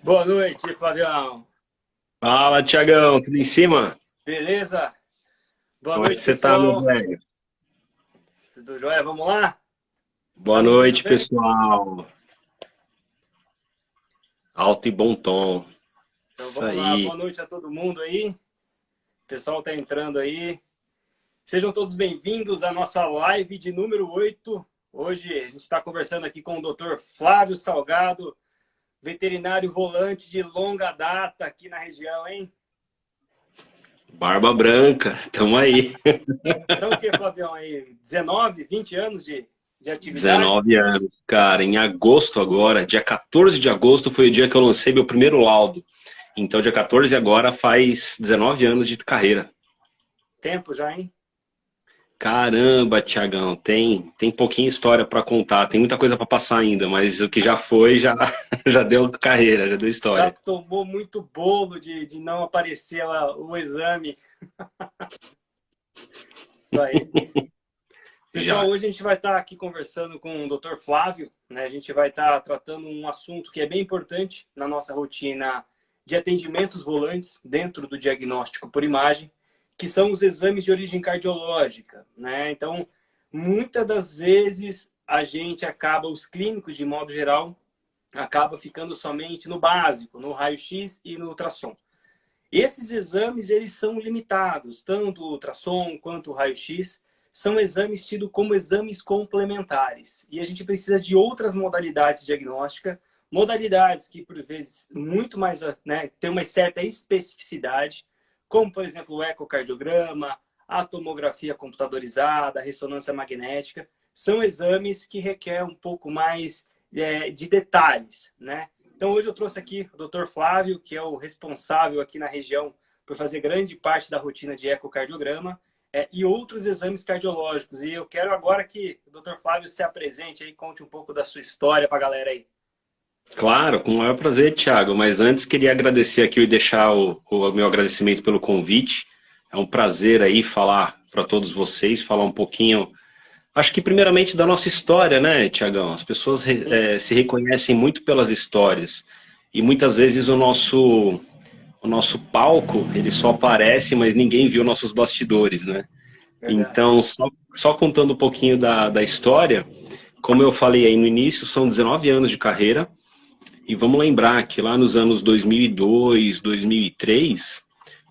Boa noite, Flavião. Fala, Tiagão, tudo em cima? Beleza? Boa Como é que noite, você tá, meu pessoal. velho? Tudo jóia? Vamos lá? Tá Boa me ouvindo noite, bem? pessoal. Alto e bom tom. Então Isso vamos lá. aí. Boa noite a todo mundo aí. O pessoal tá entrando aí. Sejam todos bem-vindos à nossa live de número 8. Hoje a gente está conversando aqui com o Dr. Flávio Salgado, veterinário volante de longa data aqui na região, hein? Barba branca, tamo aí. Então o que, Flavião, aí? 19, 20 anos de atividade? 19 anos. Cara, em agosto agora, dia 14 de agosto, foi o dia que eu lancei meu primeiro laudo. Então, dia 14 agora faz 19 anos de carreira. Tempo já, hein? Caramba, Tiagão, tem pouquinha história pra contar, tem muita coisa pra passar ainda, mas o que já foi, já, já deu carreira, já deu Já história. tomou muito bolo de não aparecer lá o exame. Isso aí. Pessoal, Já. hoje a gente vai estar aqui conversando com o Dr. Flávio, né? A gente vai estar tratando um assunto que é bem importante na nossa rotina de atendimentos volantes dentro do diagnóstico por imagem, que são os exames de origem cardiológica, né? Então, muitas das vezes a gente acaba, os clínicos de modo geral, acaba ficando somente no básico, no raio-x e no ultrassom. Esses exames, eles são limitados, tanto o ultrassom quanto o raio-x são exames tidos como exames complementares. E a gente precisa de outras modalidades diagnósticas, modalidades que, por vezes, muito mais, né, tem uma certa especificidade, como, por exemplo, o ecocardiograma, a tomografia computadorizada, a ressonância magnética, são exames que requerem um pouco mais de detalhes, né? Então, hoje eu trouxe aqui o Dr. Flávio, que é o responsável aqui na região por fazer grande parte da rotina de ecocardiograma e outros exames cardiológicos. E eu quero agora que o Dr. Flávio se apresente aí, conte um pouco da sua história para a galera aí. Claro, com o maior prazer, Thiago. Mas antes queria agradecer aqui e deixar o meu agradecimento pelo convite. É um prazer aí falar para todos vocês, falar um pouquinho, acho que primeiramente da nossa história, né, Tiagão? As pessoas Sim, se reconhecem muito pelas histórias e muitas vezes o nosso palco ele só aparece, mas ninguém viu nossos bastidores, né? verdade. Então, só contando um pouquinho da história, como eu falei aí no início, são 19 anos de carreira. E vamos lembrar que lá nos anos 2002, 2003,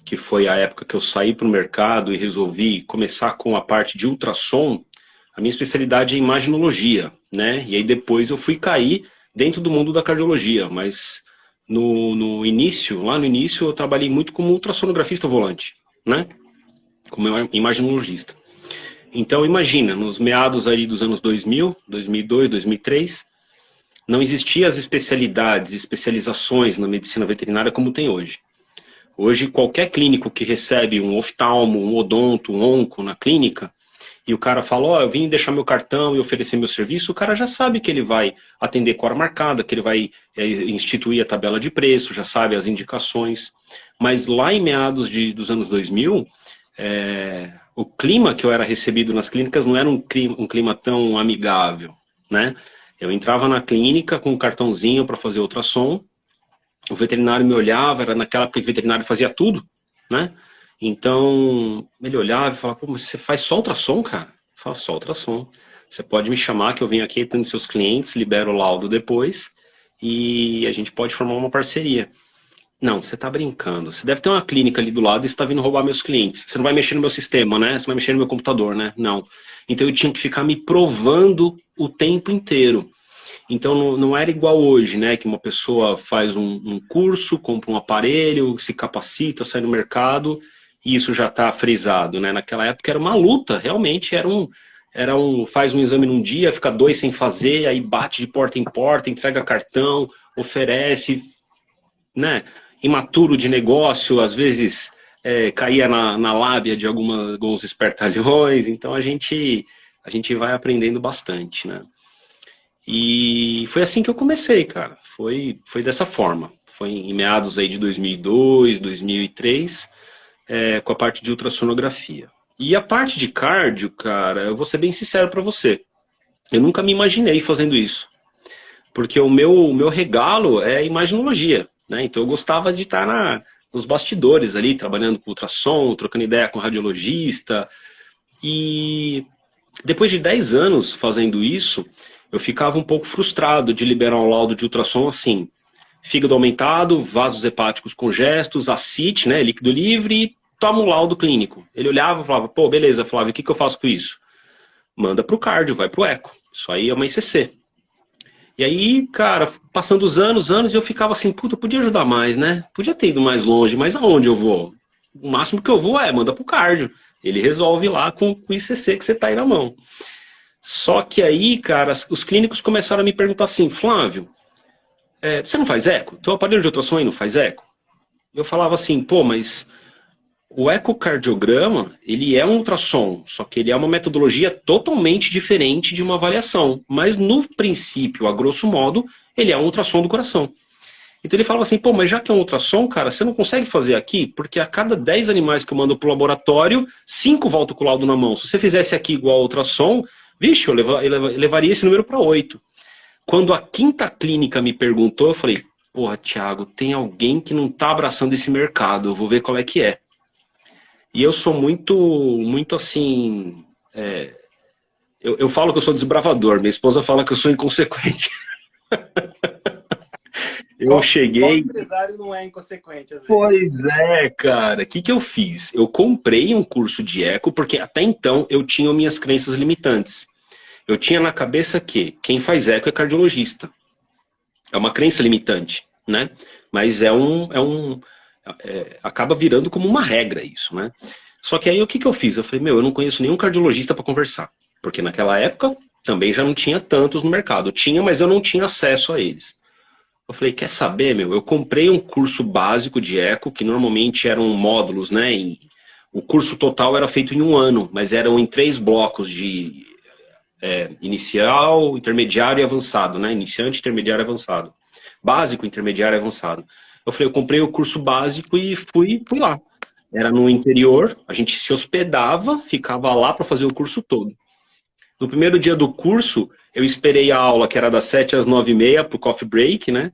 que foi a época que eu saí para o mercado e resolvi começar com a parte de ultrassom, a minha especialidade é imaginologia, né? E aí depois eu fui cair dentro do mundo da cardiologia, mas no início, lá no início, eu trabalhei muito como ultrassonografista volante, né? Como imaginologista. Então imagina, nos meados ali dos anos 2000, 2002, 2003, não existiam as especialidades, especializações na medicina veterinária como tem hoje. Hoje, qualquer clínico que recebe um oftalmo, um odonto, um onco na clínica, e o cara fala, ó, eu vim deixar meu cartão e oferecer meu serviço, o cara já sabe que ele vai atender com hora marcada, que ele vai instituir a tabela de preço, já sabe as indicações. Mas lá em meados dos anos 2000, o clima que eu era recebido nas clínicas não era um clima tão amigável, né? Eu entrava na clínica com um cartãozinho para fazer ultrassom, o veterinário me olhava, era naquela época que o veterinário fazia tudo, né? Então, ele olhava e falava, pô, mas você faz só ultrassom, cara? Eu falo, só ultrassom. Você pode me chamar que eu venho aqui, atendo seus clientes, libero o laudo depois e a gente pode formar uma parceria. Não, você tá brincando. Você deve ter uma clínica ali do lado e você tá vindo roubar meus clientes. Você não vai mexer no meu sistema, né? Você vai mexer no meu computador, né? Não. Então eu tinha que ficar me provando o tempo inteiro. Então não era igual hoje, né? Que uma pessoa faz um curso, compra um aparelho, se capacita, sai no mercado e isso já está frisado, né? Naquela época era uma luta, realmente faz um exame num dia, fica dois sem fazer, aí bate de porta em porta, entrega cartão, oferece, né? Imaturo de negócio, às vezes caía na lábia de alguns espertalhões, então a gente vai aprendendo bastante, né? E foi assim que eu comecei, cara. Foi dessa forma. Foi em meados aí de 2002, 2003, com a parte de ultrassonografia. E a parte de cardio, cara, eu vou ser bem sincero para você. Eu nunca me imaginei fazendo isso. Porque o meu regalo é imaginologia. né? Então eu gostava de estar nos bastidores ali, trabalhando com ultrassom, trocando ideia com radiologista. E depois de 10 anos fazendo isso, eu ficava um pouco frustrado de liberar um laudo de ultrassom assim, fígado aumentado, vasos hepáticos congestos, ascite, né, líquido livre, toma um laudo clínico. Ele olhava e falava, pô, beleza, Flávio, o que eu faço com isso? Manda pro cardio, vai pro eco. Isso aí é uma ICC. E aí, cara, passando os anos, eu ficava assim, puta, podia ajudar mais, né? Podia ter ido mais longe, mas aonde eu vou? O máximo que eu vou manda pro cardio. Ele resolve lá com o ICC que você tá aí na mão. Só que aí, cara, os clínicos começaram a me perguntar assim, Flávio, você não faz eco? Teu aparelho de ultrassom aí não faz eco? Eu falava assim, pô, mas o ecocardiograma, ele é um ultrassom, só que ele é uma metodologia totalmente diferente de uma avaliação. Mas no princípio, a grosso modo, ele é um ultrassom do coração. Então ele falava assim, pô, mas já que é um ultrassom, cara, você não consegue fazer aqui? Porque a cada 10 animais que eu mando pro laboratório, 5 voltam com o laudo na mão. Se você fizesse aqui igual ao ultrassom, vixe, eu levaria esse número para 8. Quando a quinta clínica me perguntou, eu falei, porra, Thiago, tem alguém que não tá abraçando esse mercado, eu vou ver qual é que é. E eu sou muito assim. Eu falo que eu sou desbravador, minha esposa fala que eu sou inconsequente. Eu Qual cheguei. empresário não é inconsequente, às vezes? Pois é, cara. O que eu fiz? Eu comprei um curso de eco, porque até então eu tinha minhas crenças limitantes. Eu tinha na cabeça que quem faz eco é cardiologista. É uma crença limitante, né? Mas acaba virando como uma regra isso, né? Só que aí o que eu fiz? Eu falei, eu não conheço nenhum cardiologista para conversar. Porque naquela época também já não tinha tantos no mercado. Tinha, mas eu não tinha acesso a eles. Eu falei, quer saber, eu comprei um curso básico de eco, que normalmente eram módulos, né? O curso total era feito em um ano, mas eram em 3 blocos de inicial, intermediário e avançado, né? Iniciante, intermediário e avançado. Básico, intermediário e avançado. Eu falei, eu comprei o curso básico e fui lá. Era no interior, a gente se hospedava, ficava lá para fazer o curso todo. No primeiro dia do curso, eu esperei a aula, que era das 7 às 9h30, pro coffee break, né?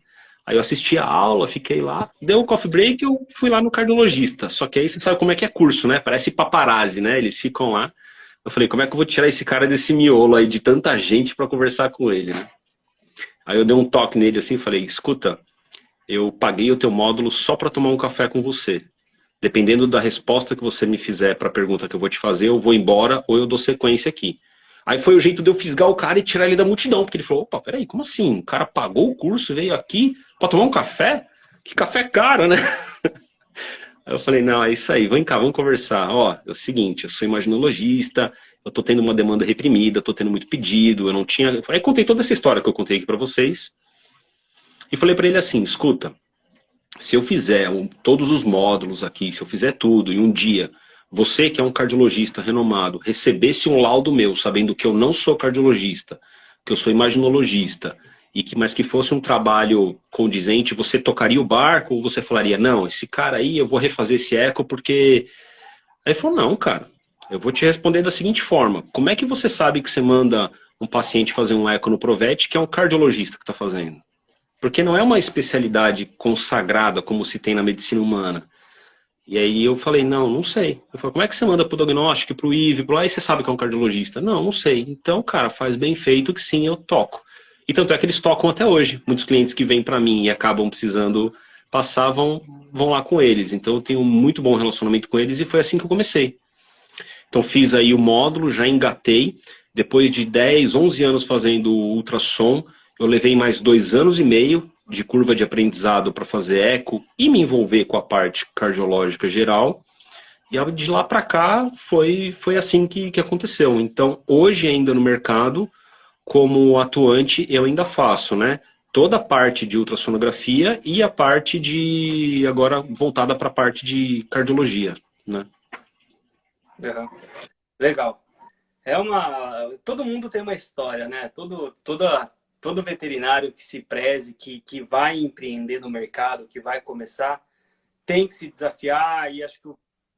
Aí eu assisti a aula, fiquei lá, deu o coffee break, eu fui lá no cardiologista. Só que aí você sabe como é que é curso, né? Parece paparazzi, né? Eles ficam lá. Eu falei, como é que eu vou tirar esse cara desse miolo aí de tanta gente para conversar com ele, né? Aí eu dei um toque nele assim e falei, escuta, eu paguei o teu módulo só para tomar um café com você. Dependendo da resposta que você me fizer para a pergunta que eu vou te fazer, eu vou embora ou eu dou sequência aqui. Aí foi o jeito de eu fisgar o cara e tirar ele da multidão, porque ele falou, opa, peraí, como assim? O cara pagou o curso, veio aqui para tomar um café? Que café caro, né? Aí eu falei, não, é isso aí, vem cá, vamos conversar. Ó, é o seguinte, eu sou imaginologista, eu tô tendo uma demanda reprimida, tô tendo muito pedido, eu não tinha... Aí contei toda essa história que eu contei aqui para vocês. E falei para ele assim, escuta, se eu fizer todos os módulos aqui, se eu fizer tudo, e um dia você que é um cardiologista renomado recebesse um laudo meu, sabendo que eu não sou cardiologista, que eu sou imaginologista, mas que fosse um trabalho condizente, você tocaria o barco ou você falaria, não, esse cara aí eu vou refazer esse eco porque... Aí ele falou, não, cara, eu vou te responder da seguinte forma, como é que você sabe que você manda um paciente fazer um eco no Provete que é um cardiologista que está fazendo? Porque não é uma especialidade consagrada como se tem na medicina humana. E aí eu falei, não sei. Eu falei, como é que você manda pro diagnóstico, pro IV, aí você sabe que é um cardiologista? Não sei. Então, cara, faz bem feito que sim, eu toco. E tanto é que eles tocam até hoje. Muitos clientes que vêm para mim e acabam precisando passar, vão lá com eles. Então eu tenho um muito bom relacionamento com eles e foi assim que eu comecei. Então fiz aí o módulo, já engatei. Depois de 10, 11 anos fazendo ultrassom, eu levei mais 2 anos e meio de curva de aprendizado para fazer eco e me envolver com a parte cardiológica geral. E de lá para cá foi assim que aconteceu. Então, hoje ainda no mercado, como atuante, eu ainda faço, né? Toda a parte de ultrassonografia e a parte de, agora voltada para a parte de cardiologia, né? Uhum. Legal. Todo mundo tem uma história, né? Todo veterinário que se preze, que vai empreender no mercado, que vai começar, tem que se desafiar e acho que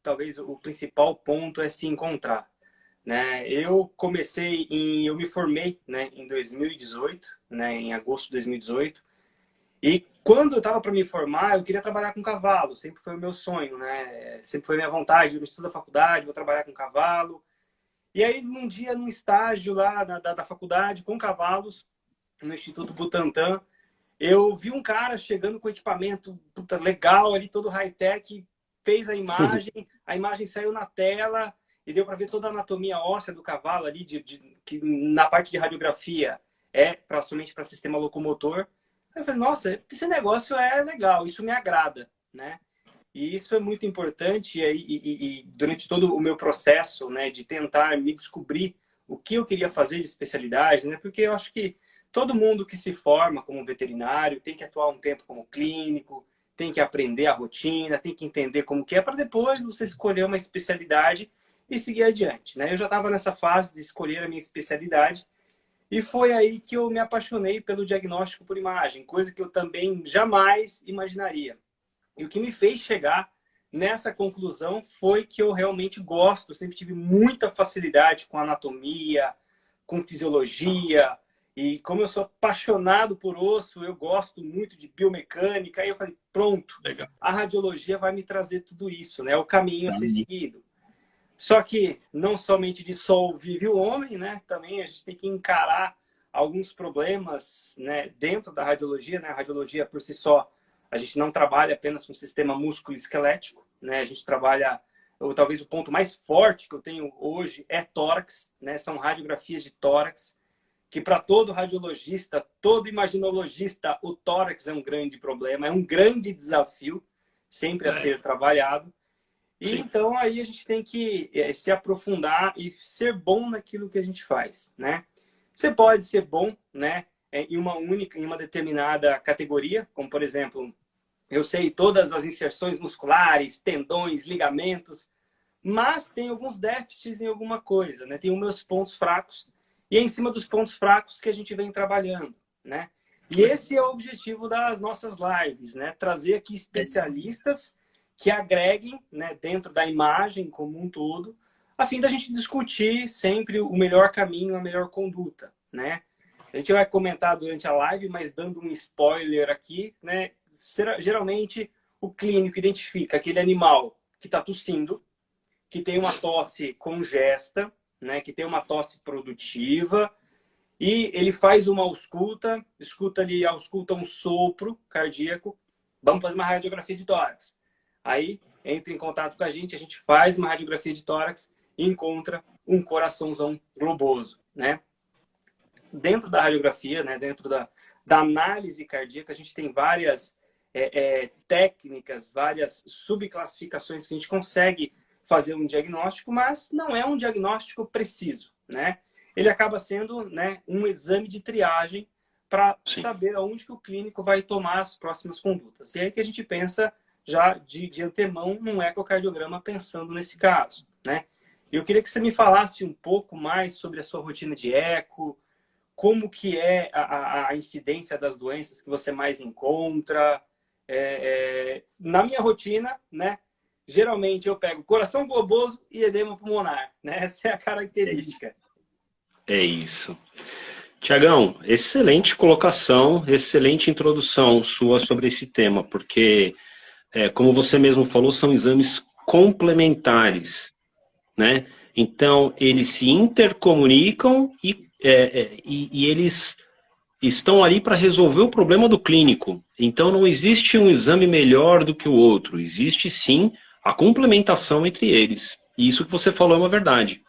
talvez o principal ponto é se encontrar, né? Eu me formei, né, em 2018, né, em agosto de 2018, e Quando eu estava para me formar, eu queria trabalhar com cavalo, sempre foi o meu sonho, né? Sempre foi a minha vontade, eu estudo da faculdade, vou trabalhar com cavalo. E aí, num dia, num estágio lá da faculdade, com cavalos, no Instituto Butantan, eu vi um cara chegando com equipamento puta, legal ali, todo high-tech, fez a imagem saiu na tela e deu para ver toda a anatomia óssea do cavalo ali, que na parte de radiografia somente para sistema locomotor. Aí eu falei, nossa, esse negócio é legal, isso me agrada, né? E isso é muito importante e durante todo o meu processo, né, de tentar me descobrir o que eu queria fazer de especialidade, né? Porque eu acho que todo mundo que se forma como veterinário tem que atuar um tempo como clínico, tem que aprender a rotina, tem que entender como que é para depois você escolher uma especialidade e seguir adiante, né? Eu já estava nessa fase de escolher a minha especialidade e foi aí que eu me apaixonei pelo diagnóstico por imagem, coisa que eu também jamais imaginaria. E o que me fez chegar nessa conclusão foi que eu realmente gosto, eu sempre tive muita facilidade com anatomia, com fisiologia, e como eu sou apaixonado por osso, eu gosto muito de biomecânica, aí eu falei, pronto, Legal. a radiologia vai me trazer tudo isso, né? O caminho a ser seguido. Só que não somente de sol vive o homem, né? Também a gente tem que encarar alguns problemas, né, dentro da radiologia, né? A radiologia por si só, a gente não trabalha apenas com o sistema músculo-esquelético, né? A gente trabalha, ou talvez o ponto mais forte que eu tenho hoje é tórax, né? São radiografias de tórax, que para todo radiologista, todo imaginologista, o tórax é um grande problema, é um grande desafio sempre a ser trabalhado. E então aí a gente tem que se aprofundar e ser bom naquilo que a gente faz, né? Você pode ser bom, né, em uma determinada categoria, como por exemplo, eu sei todas as inserções musculares, tendões, ligamentos, mas tem alguns déficits em alguma coisa, né? Tem os meus pontos fracos e é em cima dos pontos fracos que a gente vem trabalhando, né? E esse é o objetivo das nossas lives, né? Trazer aqui especialistas que agreguem, né, dentro da imagem como um todo, a fim da gente discutir sempre o melhor caminho, a melhor conduta, né? A gente vai comentar durante a live, mas dando um spoiler aqui, né? Geralmente o clínico identifica aquele animal que está tossindo, que tem uma tosse congesta, né? Que tem uma tosse produtiva, e ele faz uma ausculta, ausculta um sopro cardíaco, vamos fazer uma radiografia de tórax. Aí entra em contato com a gente faz uma radiografia de tórax e encontra um coraçãozão globoso, né? Dentro da radiografia, né, dentro da análise cardíaca, a gente tem várias técnicas, várias subclassificações que a gente consegue fazer um diagnóstico, mas não é um diagnóstico preciso, né? Ele acaba sendo, né, um exame de triagem para saber aonde que o clínico vai tomar as próximas condutas. E aí que a gente pensa já de antemão num ecocardiograma pensando nesse caso, né? Eu queria que você me falasse um pouco mais sobre a sua rotina de eco, como que é a incidência das doenças que você mais encontra. Na minha rotina, né? Geralmente eu pego coração globoso e edema pulmonar, né? Essa é a característica. É isso. Tiagão, excelente colocação, excelente introdução sua sobre esse tema, porque, como você mesmo falou, são exames complementares, né? Então, eles se intercomunicam e eles estão ali para resolver o problema do clínico. Então, não existe um exame melhor do que o outro. Existe, sim, a complementação entre eles. E isso que você falou é uma verdade.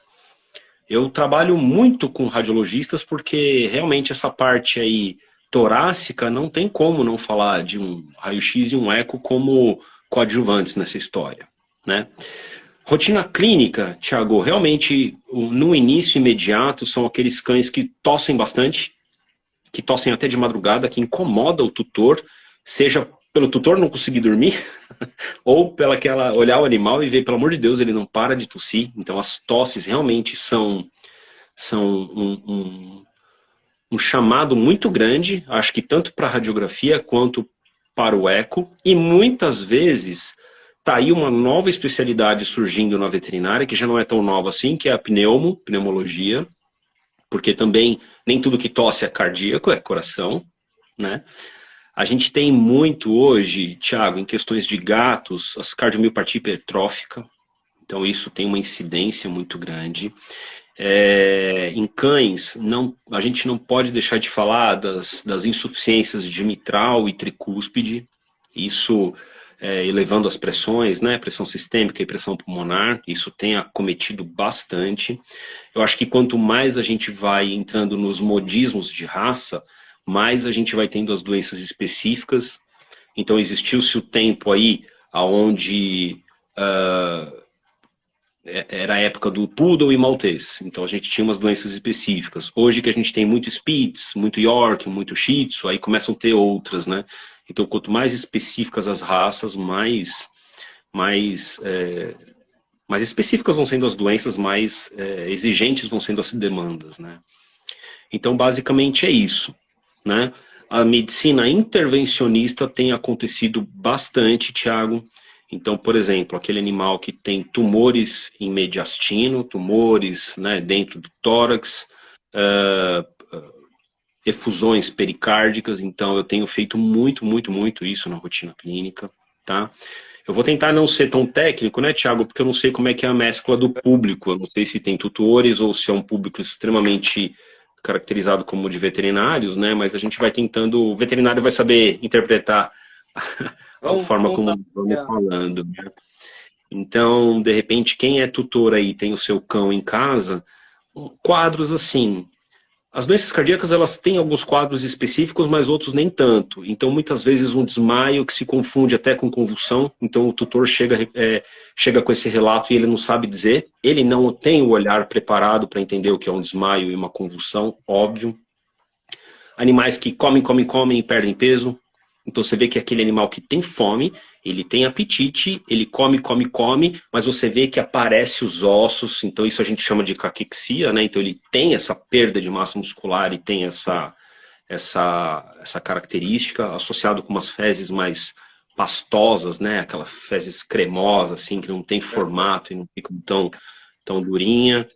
Eu trabalho muito com radiologistas porque realmente essa parte aí torácica não tem como não falar de um raio-x e um eco como coadjuvantes nessa história, né? Rotina clínica, Thiago, realmente no início imediato são aqueles cães que tossem bastante, que tossem até de madrugada, que incomoda o tutor, seja pelo tutor não conseguir dormir, ou pela aquela olhar o animal e ver, pelo amor de Deus, ele não para de tossir. Então as tosses realmente são um chamado muito grande, acho que tanto para a radiografia quanto para o eco, e muitas vezes está aí uma nova especialidade surgindo na veterinária, que já não é tão nova assim, que é a pneumologia, porque também nem tudo que tosse é cardíaco, é coração, né? A gente tem muito hoje, Thiago, em questões de gatos, as cardiomiopatia hipertrófica. Então, isso tem uma incidência muito grande. Em cães, a gente não pode deixar de falar das insuficiências de mitral e tricúspide. Isso elevando as pressões, né? Pressão sistêmica e pressão pulmonar. Isso tem acometido bastante. Eu acho que quanto mais a gente vai entrando nos modismos de raça, mais a gente vai tendo as doenças específicas. Então, existiu-se o tempo aí onde era a época do Poodle e Maltês. Então, a gente tinha umas doenças específicas. Hoje que a gente tem muito Spitz, muito York, muito Shih Tzu, aí começam a ter outras, né? Então, quanto mais específicas as raças, mais específicas vão sendo as doenças, mais exigentes vão sendo as demandas, né? Então, basicamente é isso, né? A medicina intervencionista tem acontecido bastante, Thiago. Então, por exemplo, aquele animal que tem tumores em mediastino, tumores, né, dentro do tórax, efusões pericárdicas. Então, eu tenho feito muito isso na rotina clínica, tá? Eu vou tentar não ser tão técnico, né, Thiago, porque eu não sei como é que é a mescla do público. Eu não sei se tem tutores ou se é um público extremamente caracterizado como de veterinários, né? Mas a gente vai tentando, o veterinário vai saber interpretar a forma como vamos falando, né? Então, de repente, quem é tutor aí, tem o seu cão em casa, quadros assim. As doenças cardíacas, elas têm alguns quadros específicos, mas outros nem tanto. Então, muitas vezes, um desmaio que se confunde até com convulsão. Então, o tutor chega com esse relato e ele não sabe dizer. Ele não tem o olhar preparado para entender o que é um desmaio e uma convulsão, óbvio. Animais que comem e perdem peso. Então, você vê que aquele animal que tem fome, ele tem apetite, ele come, mas você vê que aparece os ossos. Então, isso a gente chama de caquexia, né? Então, ele tem essa perda de massa muscular e tem essa característica associado com umas fezes mais pastosas, né? Aquela fezes cremosa, assim, que não tem formato e não fica tão durinha.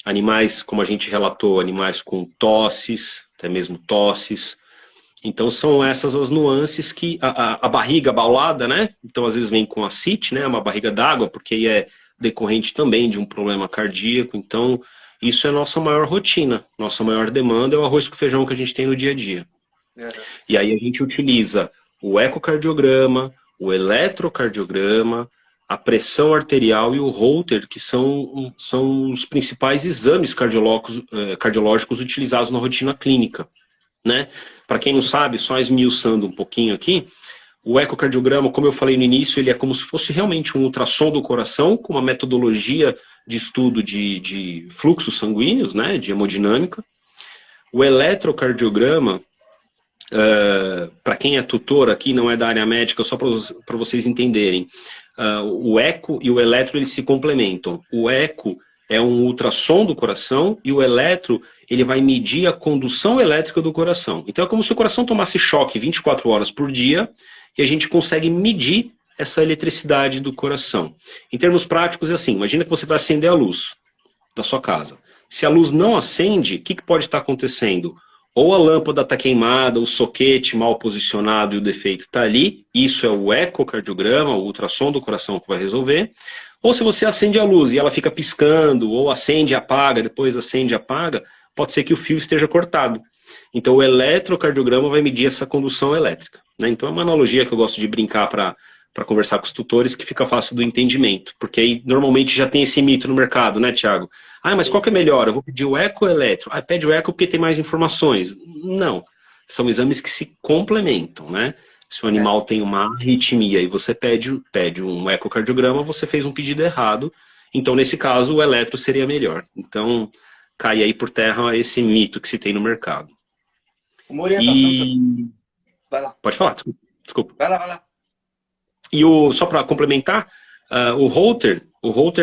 Animais, como a gente relatou, animais com tosses, até mesmo tosses. Então, são essas as nuances que a barriga abaulada, né? Então, às vezes vem com ascite, né? Uma barriga d'água, porque aí é decorrente também de um problema cardíaco. Então, isso é a nossa maior rotina. Nossa maior demanda é o arroz com feijão que a gente tem no dia a dia. E aí a gente utiliza o ecocardiograma, o eletrocardiograma, a pressão arterial e o Holter, que são os principais exames cardiológicos utilizados na rotina clínica, né? Para quem não sabe, só esmiuçando um pouquinho aqui, o ecocardiograma, como eu falei no início, ele é como se fosse realmente um ultrassom do coração, com uma metodologia de estudo de fluxos sanguíneos, né, de hemodinâmica. O eletrocardiograma, para quem é tutor aqui, não é da área médica, só para vocês entenderem, o eco e o eletro, eles se complementam. O eco é um ultrassom do coração e o eletro, ele vai medir a condução elétrica do coração. Então é como se o coração tomasse choque 24 horas por dia e a gente consegue medir essa eletricidade do coração. Em termos práticos é assim, imagina que você vai acender a luz da sua casa. Se a luz não acende, o que pode estar acontecendo? Ou a lâmpada está queimada, o soquete mal posicionado e o defeito está ali, isso é o ecocardiograma, o ultrassom do coração que vai resolver. Ou se você acende a luz e ela fica piscando, ou acende e apaga, depois acende e apaga, pode ser que o fio esteja cortado. Então o eletrocardiograma vai medir essa condução elétrica, né? Então é uma analogia que eu gosto de brincar para conversar com os tutores, que fica fácil do entendimento. Porque aí normalmente já tem esse mito no mercado, né, Thiago? Ah, mas qual que é melhor? Eu vou pedir o eco ou o eletro? Ah, pede o eco porque tem mais informações. Não, são exames que se complementam, né? Se o animal tem uma arritmia e você pede um ecocardiograma, você fez um pedido errado. Então, nesse caso, o eletro seria melhor. Então, cai aí por terra esse mito que se tem no mercado. Uma orientação. Vai lá. Pode falar, desculpa. Vai lá. E só para complementar, o Holter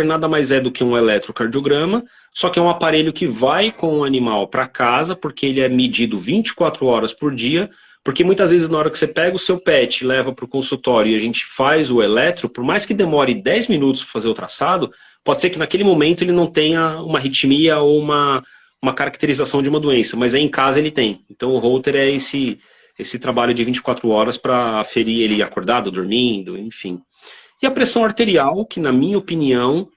nada mais é do que um eletrocardiograma, só que é um aparelho que vai com o animal para casa, porque ele é medido 24 horas por dia, porque muitas vezes na hora que você pega o seu pet e leva para o consultório e a gente faz o eletro, por mais que demore 10 minutos para fazer o traçado, pode ser que naquele momento ele não tenha uma arritmia ou uma caracterização de uma doença, mas aí em casa ele tem. Então o Holter é esse trabalho de 24 horas para aferir ele acordado, dormindo, enfim. E a pressão arterial, que na minha opinião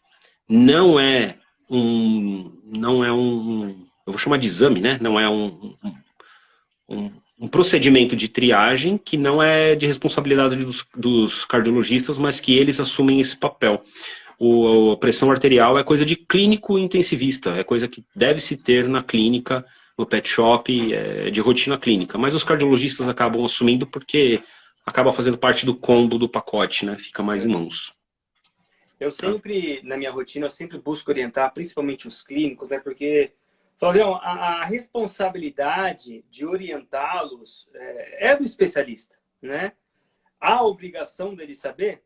não é eu vou chamar de exame, né? Não é um procedimento de triagem que não é de responsabilidade dos cardiologistas, mas que eles assumem esse papel. A pressão arterial é coisa de clínico intensivista, é coisa que deve se ter na clínica, no pet shop, de rotina clínica. Mas os cardiologistas acabam assumindo porque acaba fazendo parte do combo do pacote, né? Fica mais em mãos. Eu sempre, na minha rotina, eu sempre busco orientar, principalmente os clínicos, né? Porque, Flavião, a responsabilidade de orientá-los é do especialista, né? Há a obrigação dele saber?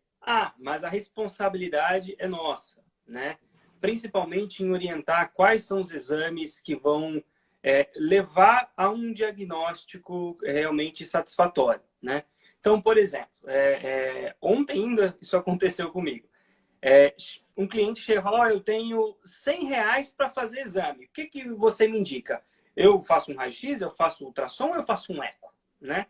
Mas a responsabilidade é nossa, né? Principalmente em orientar quais são os exames que vão levar a um diagnóstico realmente satisfatório, né? Então, por exemplo, ontem ainda isso aconteceu comigo. Um cliente chega e fala, eu tenho R$100 para fazer exame. O que você me indica? Eu faço um raio-x, eu faço ultrassom ou eu faço um eco? Né?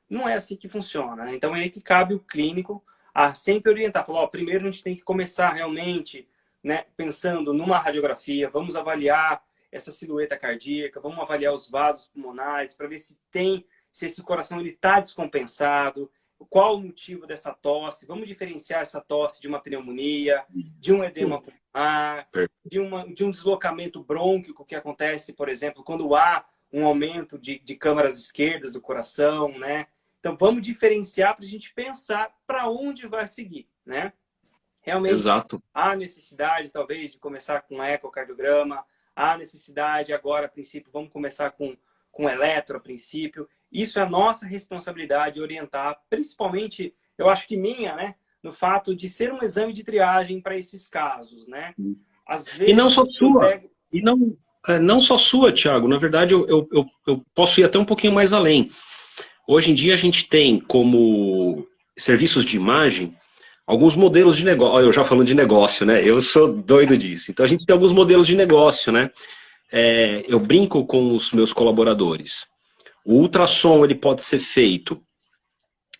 Não é assim que funciona. Né? Então é aí que cabe o clínico a sempre orientar. Falar, primeiro a gente tem que começar realmente, né, pensando numa radiografia, vamos avaliar essa silhueta cardíaca, vamos avaliar os vasos pulmonares para ver se esse coração está descompensado, qual o motivo dessa tosse, vamos diferenciar essa tosse de uma pneumonia, de um edema pulmonar, de um deslocamento brônquico que acontece, por exemplo, quando há um aumento de câmaras esquerdas do coração, né? Então, vamos diferenciar para a gente pensar para onde vai seguir, né? Realmente, exato, há necessidade, talvez, de começar com ecocardiograma, há necessidade, agora, a princípio, vamos começar com eletro, a princípio. Isso é a nossa responsabilidade orientar, principalmente, eu acho que minha, né? No fato de ser um exame de triagem para esses casos, né? Às vezes, e não só sua, e não só sua, Thiago. Na verdade, eu posso ir até um pouquinho mais além. Hoje em dia a gente tem como serviços de imagem alguns modelos de negócio. Olha, eu já falando de negócio, né? Eu sou doido disso. Então a gente tem alguns modelos de negócio, né? Eu brinco com os meus colaboradores. O ultrassom ele pode ser feito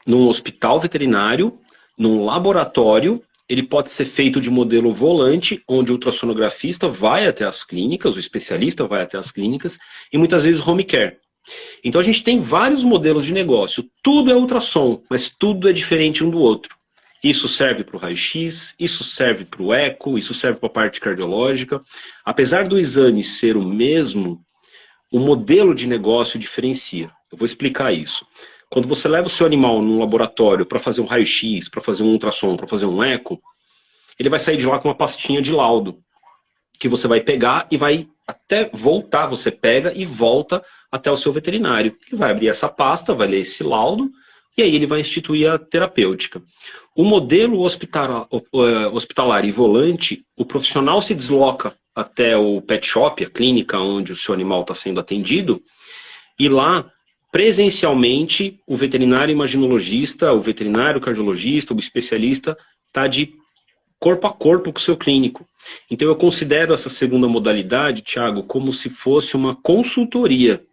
num hospital veterinário, num laboratório, ele pode ser feito de modelo volante, onde o ultrassonografista vai até as clínicas, o especialista vai até as clínicas, e muitas vezes home care. Então a gente tem vários modelos de negócio. Tudo é ultrassom, mas tudo é diferente um do outro. Isso serve para o raio-x, isso serve para o eco, isso serve para a parte cardiológica. Apesar do exame ser o mesmo, o modelo de negócio diferencia. Eu vou explicar isso. Quando você leva o seu animal num laboratório para fazer um raio-x, para fazer um ultrassom, para fazer um eco, ele vai sair de lá com uma pastinha de laudo, que você vai pegar e vai até voltar, você pega e volta até o seu veterinário. Ele vai abrir essa pasta, vai ler esse laudo, e aí ele vai instituir a terapêutica. O modelo hospitalar e volante, o profissional se desloca até o pet shop, a clínica onde o seu animal está sendo atendido, e lá, presencialmente, o veterinário imaginologista, o veterinário cardiologista, o especialista, está de corpo a corpo com o seu clínico. Então eu considero essa segunda modalidade, Thiago, como se fosse uma consultoria.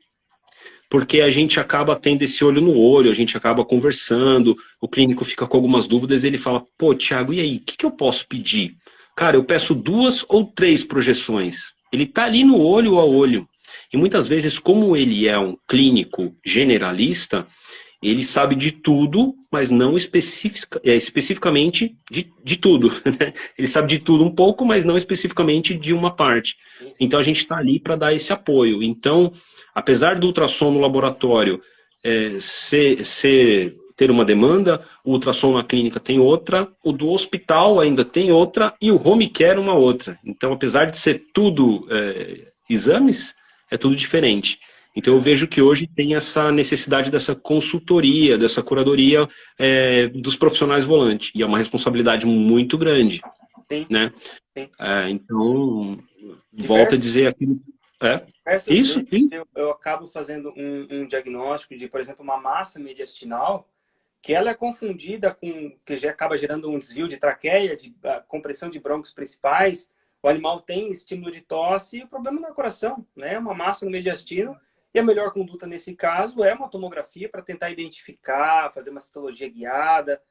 Porque a gente acaba tendo esse olho no olho, a gente acaba conversando, o clínico fica com algumas dúvidas e ele fala, pô, Thiago, e aí, o que eu posso pedir? Cara, eu peço 2 ou 3 projeções. Ele está ali no olho a olho. E muitas vezes, como ele é um clínico generalista, ele sabe de tudo, mas não especificamente de tudo. Né? Ele sabe de tudo um pouco, mas não especificamente de uma parte. Então a gente está ali para dar esse apoio. Então, apesar do ultrassom no laboratório ter uma demanda, o ultrassom na clínica tem outra, o do hospital ainda tem outra e o home care uma outra. Então, apesar de ser tudo exames, é tudo diferente. Então eu vejo que hoje tem essa necessidade dessa consultoria, dessa curadoria dos profissionais volantes. E é uma responsabilidade muito grande. Sim. Né? Sim. Então, volto a dizer aquilo. Isso. Eu acabo fazendo um diagnóstico de, por exemplo, uma massa mediastinal, que ela é confundida com, que já acaba gerando um desvio de traqueia, de compressão de brônquios principais. O animal tem estímulo de tosse e o problema não é o coração, né? Uma massa no mediastino E a melhor conduta nesse caso é uma tomografia para tentar identificar, fazer uma citologia guiada.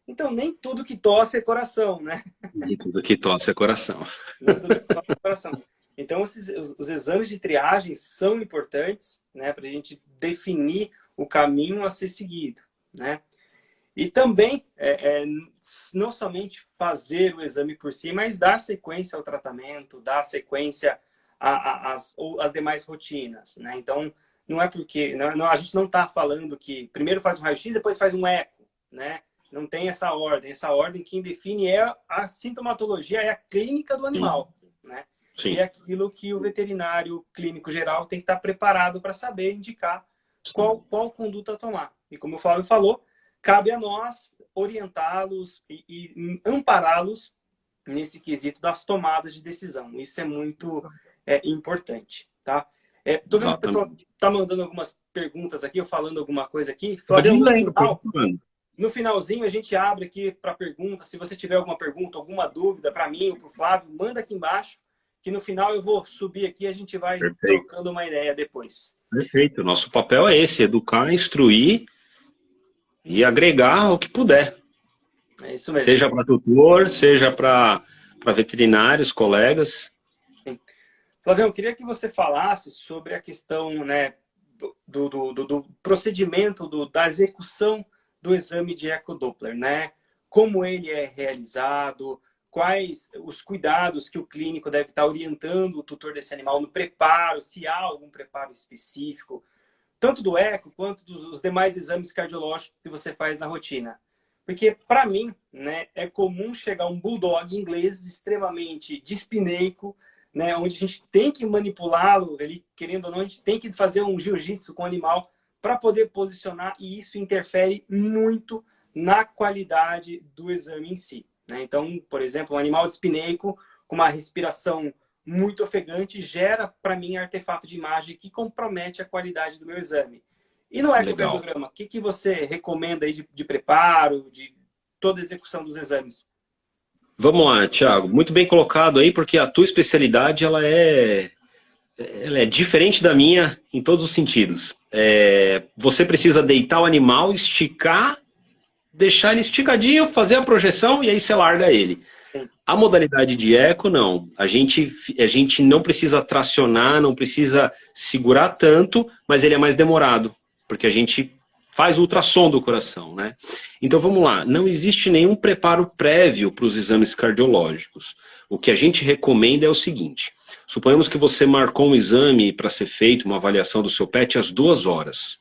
Então, nem tudo que tosse é coração, né? Nem tudo que tosse é coração. Nem tudo que tosse é coração. Então, os exames de triagem são importantes, né, para a gente definir o caminho a ser seguido, né? E também, não somente fazer o exame por si, mas dar sequência ao tratamento, dar sequência às demais rotinas, né? Então, não é porque... a gente não está falando que primeiro faz um raio-x, depois faz um eco, né? Não tem essa ordem. Essa ordem quem define é a sintomatologia, é a clínica do animal, né? Sim. E é aquilo que o veterinário clínico geral tem que estar preparado para saber indicar qual conduta tomar. E como o Flávio falou, cabe a nós orientá-los e ampará-los nesse quesito das tomadas de decisão. Isso é muito importante, tá? Tô vendo que o pessoal está mandando algumas perguntas aqui, ou falando alguma coisa aqui. Flávio, no finalzinho a gente abre aqui para perguntas. Se você tiver alguma pergunta, alguma dúvida para mim ou para o Flávio, manda aqui embaixo, que no final eu vou subir aqui e a gente vai trocando uma ideia depois. Perfeito. Nosso papel é esse, educar, instruir e agregar o que puder. É isso mesmo. Seja para tutor, seja para veterinários, colegas. Sim. Flávio, eu queria que você falasse sobre a questão, né, do procedimento, da execução do exame de ecodoppler, né? Como ele é realizado, quais os cuidados que o clínico deve estar orientando o tutor desse animal no preparo, se há algum preparo específico, tanto do eco quanto dos demais exames cardiológicos que você faz na rotina. Porque, para mim, né, é comum chegar um bulldog inglês extremamente dispineico, né, onde a gente tem que manipulá-lo, ele, querendo ou não, a gente tem que fazer um jiu-jitsu com o animal para poder posicionar, e isso interfere muito na qualidade do exame em si, né? Então, por exemplo, um animal dispineico com uma respiração muito ofegante gera, para mim, artefato de imagem que compromete a qualidade do meu exame. E no ecocardiograma, o que você recomenda aí de preparo, de toda a execução dos exames? Vamos lá, Thiago. Muito bem colocado aí, porque a tua especialidade ela é diferente da minha em todos os sentidos. Você precisa deitar o animal, esticar, deixar ele esticadinho, fazer a projeção e aí você larga ele. A modalidade de eco, não. A gente não precisa tracionar, não precisa segurar tanto, mas ele é mais demorado, porque a gente faz ultrassom do coração, né? Então vamos lá, não existe nenhum preparo prévio para os exames cardiológicos. O que a gente recomenda é o seguinte: suponhamos que você marcou um exame para ser feito, uma avaliação do seu pet às 2 horas,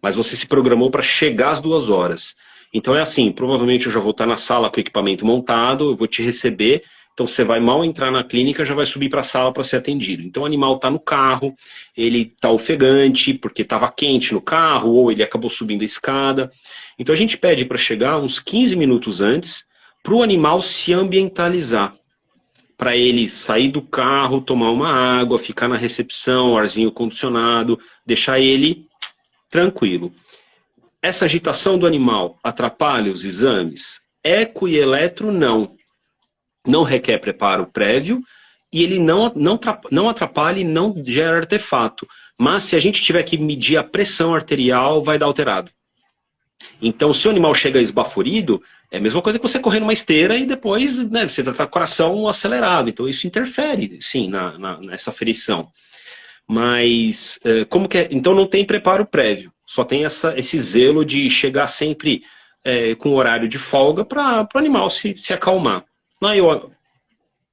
mas você se programou para chegar às 2 horas. Então é assim, provavelmente eu já vou estar na sala com o equipamento montado, eu vou te receber, então você vai mal entrar na clínica, já vai subir para a sala para ser atendido. Então o animal está no carro, ele está ofegante porque estava quente no carro, ou ele acabou subindo a escada. Então a gente pede para chegar uns 15 minutos antes, para o animal se ambientalizar. Para ele sair do carro, tomar uma água, ficar na recepção, arzinho condicionado, deixar ele tranquilo. Essa agitação do animal atrapalha os exames? Eco e eletro, não. Não requer preparo prévio e ele não atrapalha e não gera artefato. Mas se a gente tiver que medir a pressão arterial, vai dar alterado. Então, se o animal chega esbaforido, é a mesma coisa que você correr numa esteira e depois, né, você está com o coração acelerado. Então, isso interfere, sim, nessa aferição. Mas, então não tem preparo prévio. Só tem esse zelo de chegar sempre com horário de folga para o animal se acalmar.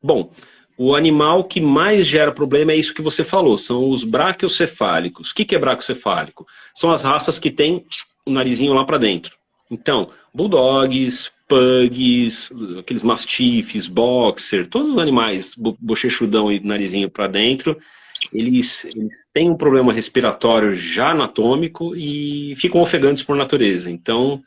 Bom, o animal que mais gera problema é isso que você falou, são os braquiocefálicos. O que é braquiocefálico? São as raças que têm o narizinho lá para dentro. Então, bulldogs, pugs, aqueles mastifes, boxer, todos os animais bochechudão e narizinho para dentro, eles têm um problema respiratório já anatômico e ficam ofegantes por natureza. Então,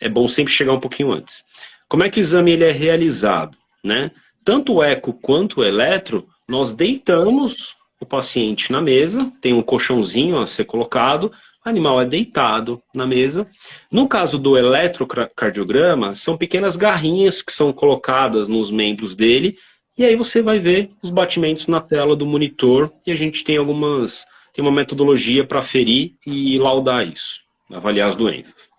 é bom sempre chegar um pouquinho antes. Como é que o exame ele é realizado, né? Tanto o eco quanto o eletro, nós deitamos o paciente na mesa, tem um colchãozinho a ser colocado, o animal é deitado na mesa. No caso do eletrocardiograma, são pequenas garrinhas que são colocadas nos membros dele, e aí você vai ver os batimentos na tela do monitor, e a gente tem algumas tem uma metodologia para aferir e laudar isso, avaliar as doenças.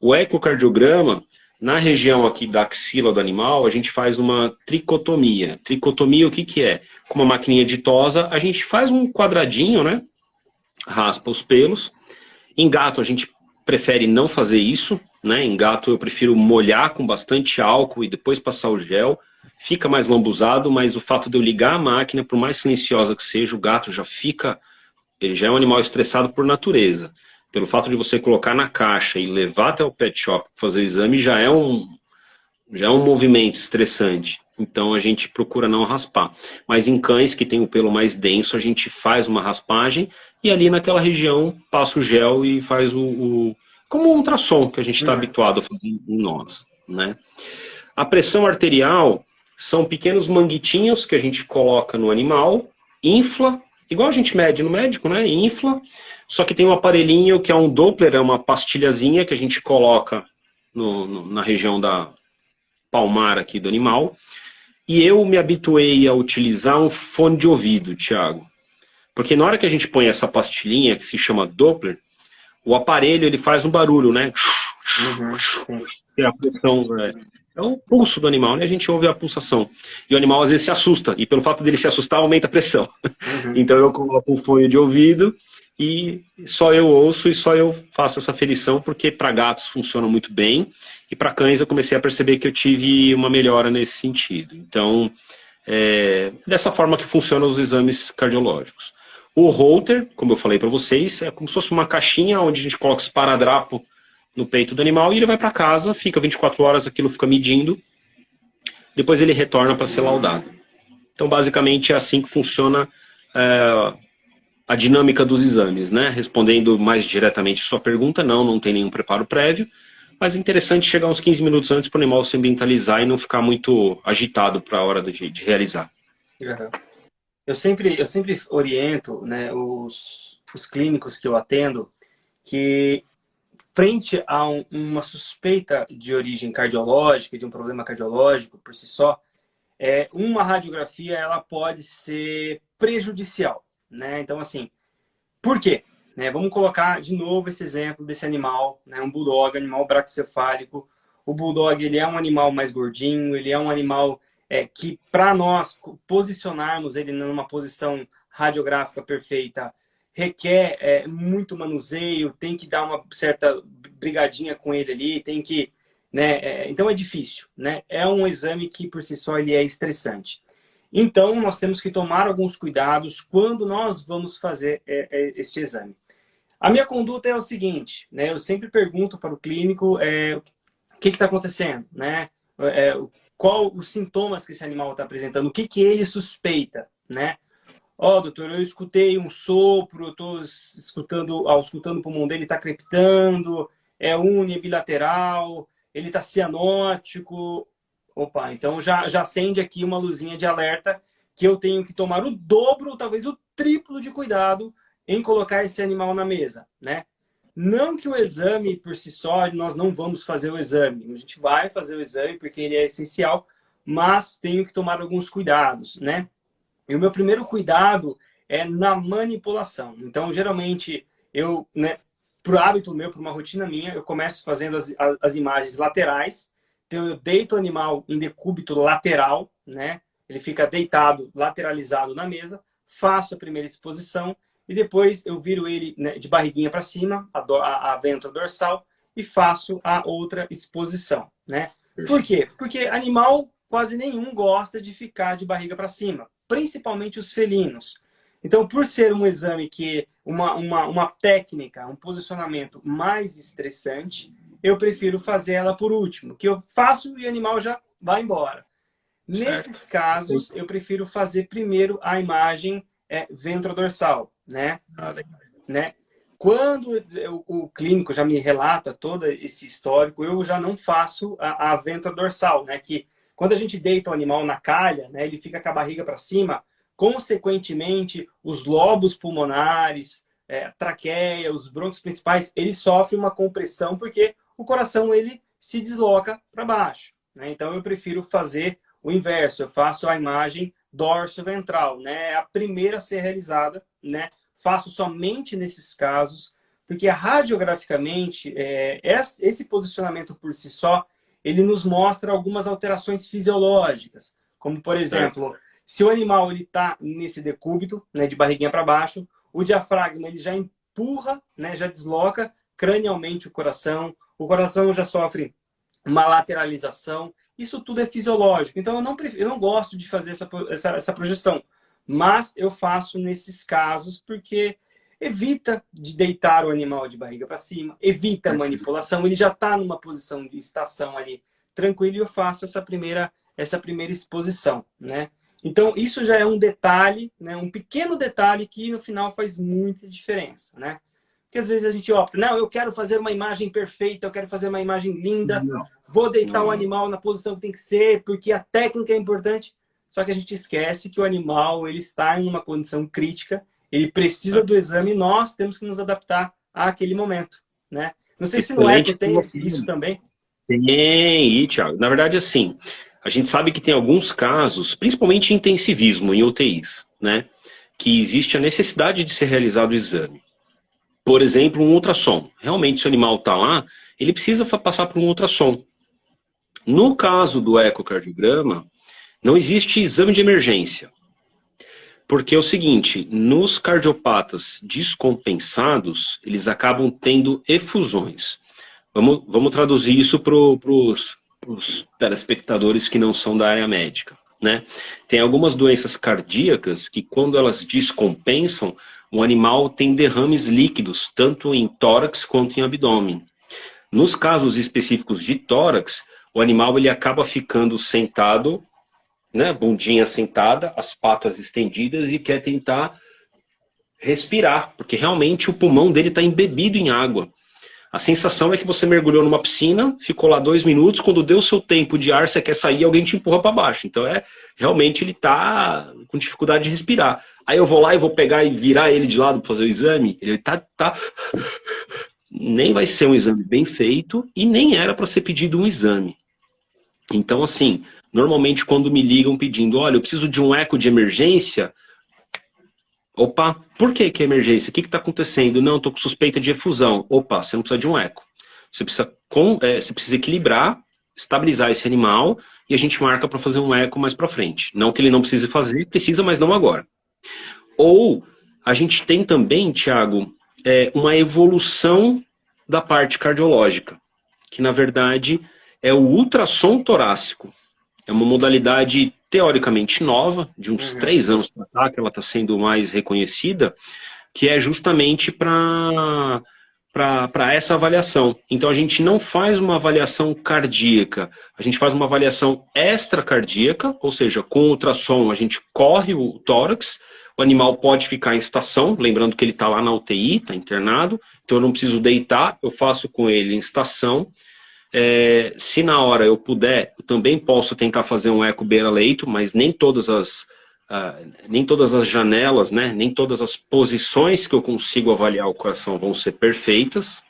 O ecocardiograma, na região aqui da axila do animal, a gente faz uma tricotomia. Tricotomia, o que que é? Com uma maquininha ditosa, a gente faz um quadradinho, né? Raspa os pelos. Em gato, a gente prefere não fazer isso, né? Em gato, eu prefiro molhar com bastante álcool e depois passar o gel. Fica mais lambuzado, mas o fato de eu ligar a máquina, por mais silenciosa que seja, o gato já fica... Ele já é um animal estressado por natureza. Pelo fato de você colocar na caixa e levar até o pet shop fazer o exame, já é um movimento estressante. Então a gente procura não raspar. Mas em cães que tem o pelo mais denso, a gente faz uma raspagem e ali naquela região passa o gel e faz como um ultrassom que a gente está habituado a fazer em nós, né? A pressão arterial são pequenos manguitinhos que a gente coloca no animal, infla, igual a gente mede no médico, né? Infla, só que tem um aparelhinho que é um Doppler, é uma pastilhazinha que a gente coloca na região da palmar aqui do animal. E eu me habituei a utilizar um fone de ouvido, Thiago. Porque na hora que a gente põe essa pastilhinha, que se chama Doppler, o aparelho ele faz um barulho, né? É a pressão, é o pulso do animal, né? A gente ouve a pulsação. E o animal às vezes se assusta. E pelo fato dele se assustar, aumenta a pressão. Então eu coloco um fone de ouvido e só eu ouço e só eu faço essa aferição, porque para gatos funciona muito bem. E para cães eu comecei a perceber que eu tive uma melhora nesse sentido. Então, dessa forma que funcionam os exames cardiológicos. O Holter, como eu falei para vocês, é como se fosse uma caixinha onde a gente coloca esparadrapo no peito do animal e ele vai para casa, fica 24 horas, aquilo fica medindo, depois ele retorna para ser laudado. Então, basicamente, é assim que funciona a dinâmica dos exames, né? Respondendo mais diretamente a sua pergunta, não tem nenhum preparo prévio, mas é interessante chegar uns 15 minutos antes para o animal se ambientalizar e não ficar muito agitado para a hora de realizar. Eu sempre oriento, né, os clínicos que eu atendo que, frente a uma suspeita de origem cardiológica, de um problema cardiológico por si só, uma radiografia ela pode ser prejudicial, né? Então, assim, por quê? Vamos colocar de novo esse exemplo desse animal, né? Um bulldog, animal braquicefálico. O bulldog ele é um animal mais gordinho, ele é um animal que, para nós posicionarmos ele numa posição radiográfica perfeita, requer muito manuseio, tem que dar uma certa brigadinha com ele ali, tem que... né? Então é difícil, né? É um exame que, por si só, ele é estressante. Então, nós temos que tomar alguns cuidados quando nós vamos fazer este exame. A minha conduta é o seguinte, né? Eu sempre pergunto para o clínico o que está acontecendo, né? Qual os sintomas que esse animal está apresentando, o que ele suspeita, né? Doutor, eu escutei um sopro, eu estou escutando o pulmão dele está crepitando, é uni, bilateral, ele está cianótico. Opa, então já acende aqui uma luzinha de alerta que eu tenho que tomar o dobro, talvez o triplo de cuidado em colocar esse animal na mesa, né? Não que o exame por si só, nós não vamos fazer o exame. A gente vai fazer o exame porque ele é essencial, mas tenho que tomar alguns cuidados, né? E o meu primeiro cuidado é na manipulação. Então, geralmente, eu, né, por hábito meu, por uma rotina minha, eu começo fazendo as imagens laterais. Então, eu deito o animal em decúbito lateral, né? Ele fica deitado, lateralizado na mesa. Faço a primeira exposição e depois eu viro ele, né, de barriguinha para cima, a ventro dorsal, e faço a outra exposição, né? Por quê? Porque animal quase nenhum gosta de ficar de barriga para cima, principalmente os felinos. Então, por ser um exame que uma técnica, um posicionamento mais estressante, eu prefiro fazer ela por último, que eu faço e o animal já vai embora. Certo. Nesses casos, eu prefiro fazer primeiro a imagem ventrodorsal, né? Né? Quando o clínico já me relata todo esse histórico, eu já não faço a ventrodorsal, né? Que quando a gente deita o animal na calha, né, ele fica com a barriga para cima, consequentemente, os lobos pulmonares, a traqueia, os brônquios principais, eles sofrem uma compressão porque o coração ele se desloca para baixo, né? Então eu prefiro fazer o inverso, eu faço a imagem dorso-ventral, né? A primeira a ser realizada, né? faço somente nesses casos, porque radiograficamente, esse posicionamento por si só, ele nos mostra algumas alterações fisiológicas, como, por exemplo, se o animal está nesse decúbito, né, de barriguinha para baixo, o diafragma ele já empurra, né, já desloca cranialmente o coração já sofre uma lateralização, isso tudo é fisiológico. Então eu não gosto de fazer essa projeção, mas eu faço nesses casos porque evita de deitar o animal de barriga para cima, evita a manipulação, ele já está numa posição de estação ali tranquilo e eu faço essa primeira exposição, né? Então isso já é um detalhe, né? Um pequeno detalhe que no final faz muita diferença, né? Porque às vezes a gente opta, não, eu quero fazer uma imagem perfeita, eu quero fazer uma imagem linda, vou deitar o animal na posição que tem que ser, porque a técnica é importante. Só que a gente esquece que o animal ele está em uma condição crítica, ele precisa do exame e nós temos que nos adaptar àquele momento, né? Não sei se no eco tem isso também. Tem, Thiago. Na verdade, assim, a gente sabe que tem alguns casos, principalmente em intensivismo, em UTIs, né? Que existe a necessidade de ser realizado o exame. Por exemplo, um ultrassom. Realmente, se o animal está lá, ele precisa passar por um ultrassom. No caso do ecocardiograma, não existe exame de emergência. Porque é o seguinte, nos cardiopatas descompensados, eles acabam tendo efusões. Vamos traduzir isso para os telespectadores que não são da área médica, né? Tem algumas doenças cardíacas que, quando elas descompensam, o animal tem derrames líquidos, tanto em tórax quanto em abdômen. Nos casos específicos de tórax, o animal ele acaba ficando sentado, né, bundinha sentada, as patas estendidas e quer tentar respirar, porque realmente o pulmão dele está embebido em água. A sensação é que você mergulhou numa piscina, ficou lá 2 minutos, quando deu o seu tempo de ar, você quer sair, alguém te empurra para baixo. Então realmente ele está com dificuldade de respirar. Aí eu vou lá e vou pegar e virar ele de lado para fazer o exame, ele tá nem vai ser um exame bem feito e nem era para ser pedido um exame. Então assim, normalmente quando me ligam pedindo, olha, eu preciso de um eco de emergência. Opa, por que é emergência? O que está acontecendo? Não, estou com suspeita de efusão. Opa, você não precisa de um eco. Você precisa equilibrar, estabilizar esse animal e a gente marca para fazer um eco mais para frente. Não que ele não precise fazer, precisa, mas não agora. Ou a gente tem também, Thiago, uma evolução da parte cardiológica, que na verdade é o ultrassom torácico. É uma modalidade teoricamente nova, de uns 3 anos para cá, que ela está sendo mais reconhecida, que é justamente para essa avaliação. Então a gente não faz uma avaliação cardíaca, a gente faz uma avaliação extracardíaca, ou seja, com ultrassom a gente corre o tórax, o animal pode ficar em estação, lembrando que ele está lá na UTI, está internado, então eu não preciso deitar, eu faço com ele em estação. Se na hora eu puder, eu também posso tentar fazer um eco beira-leito, mas nem todas as janelas, né, nem todas as posições que eu consigo avaliar o coração vão ser perfeitas.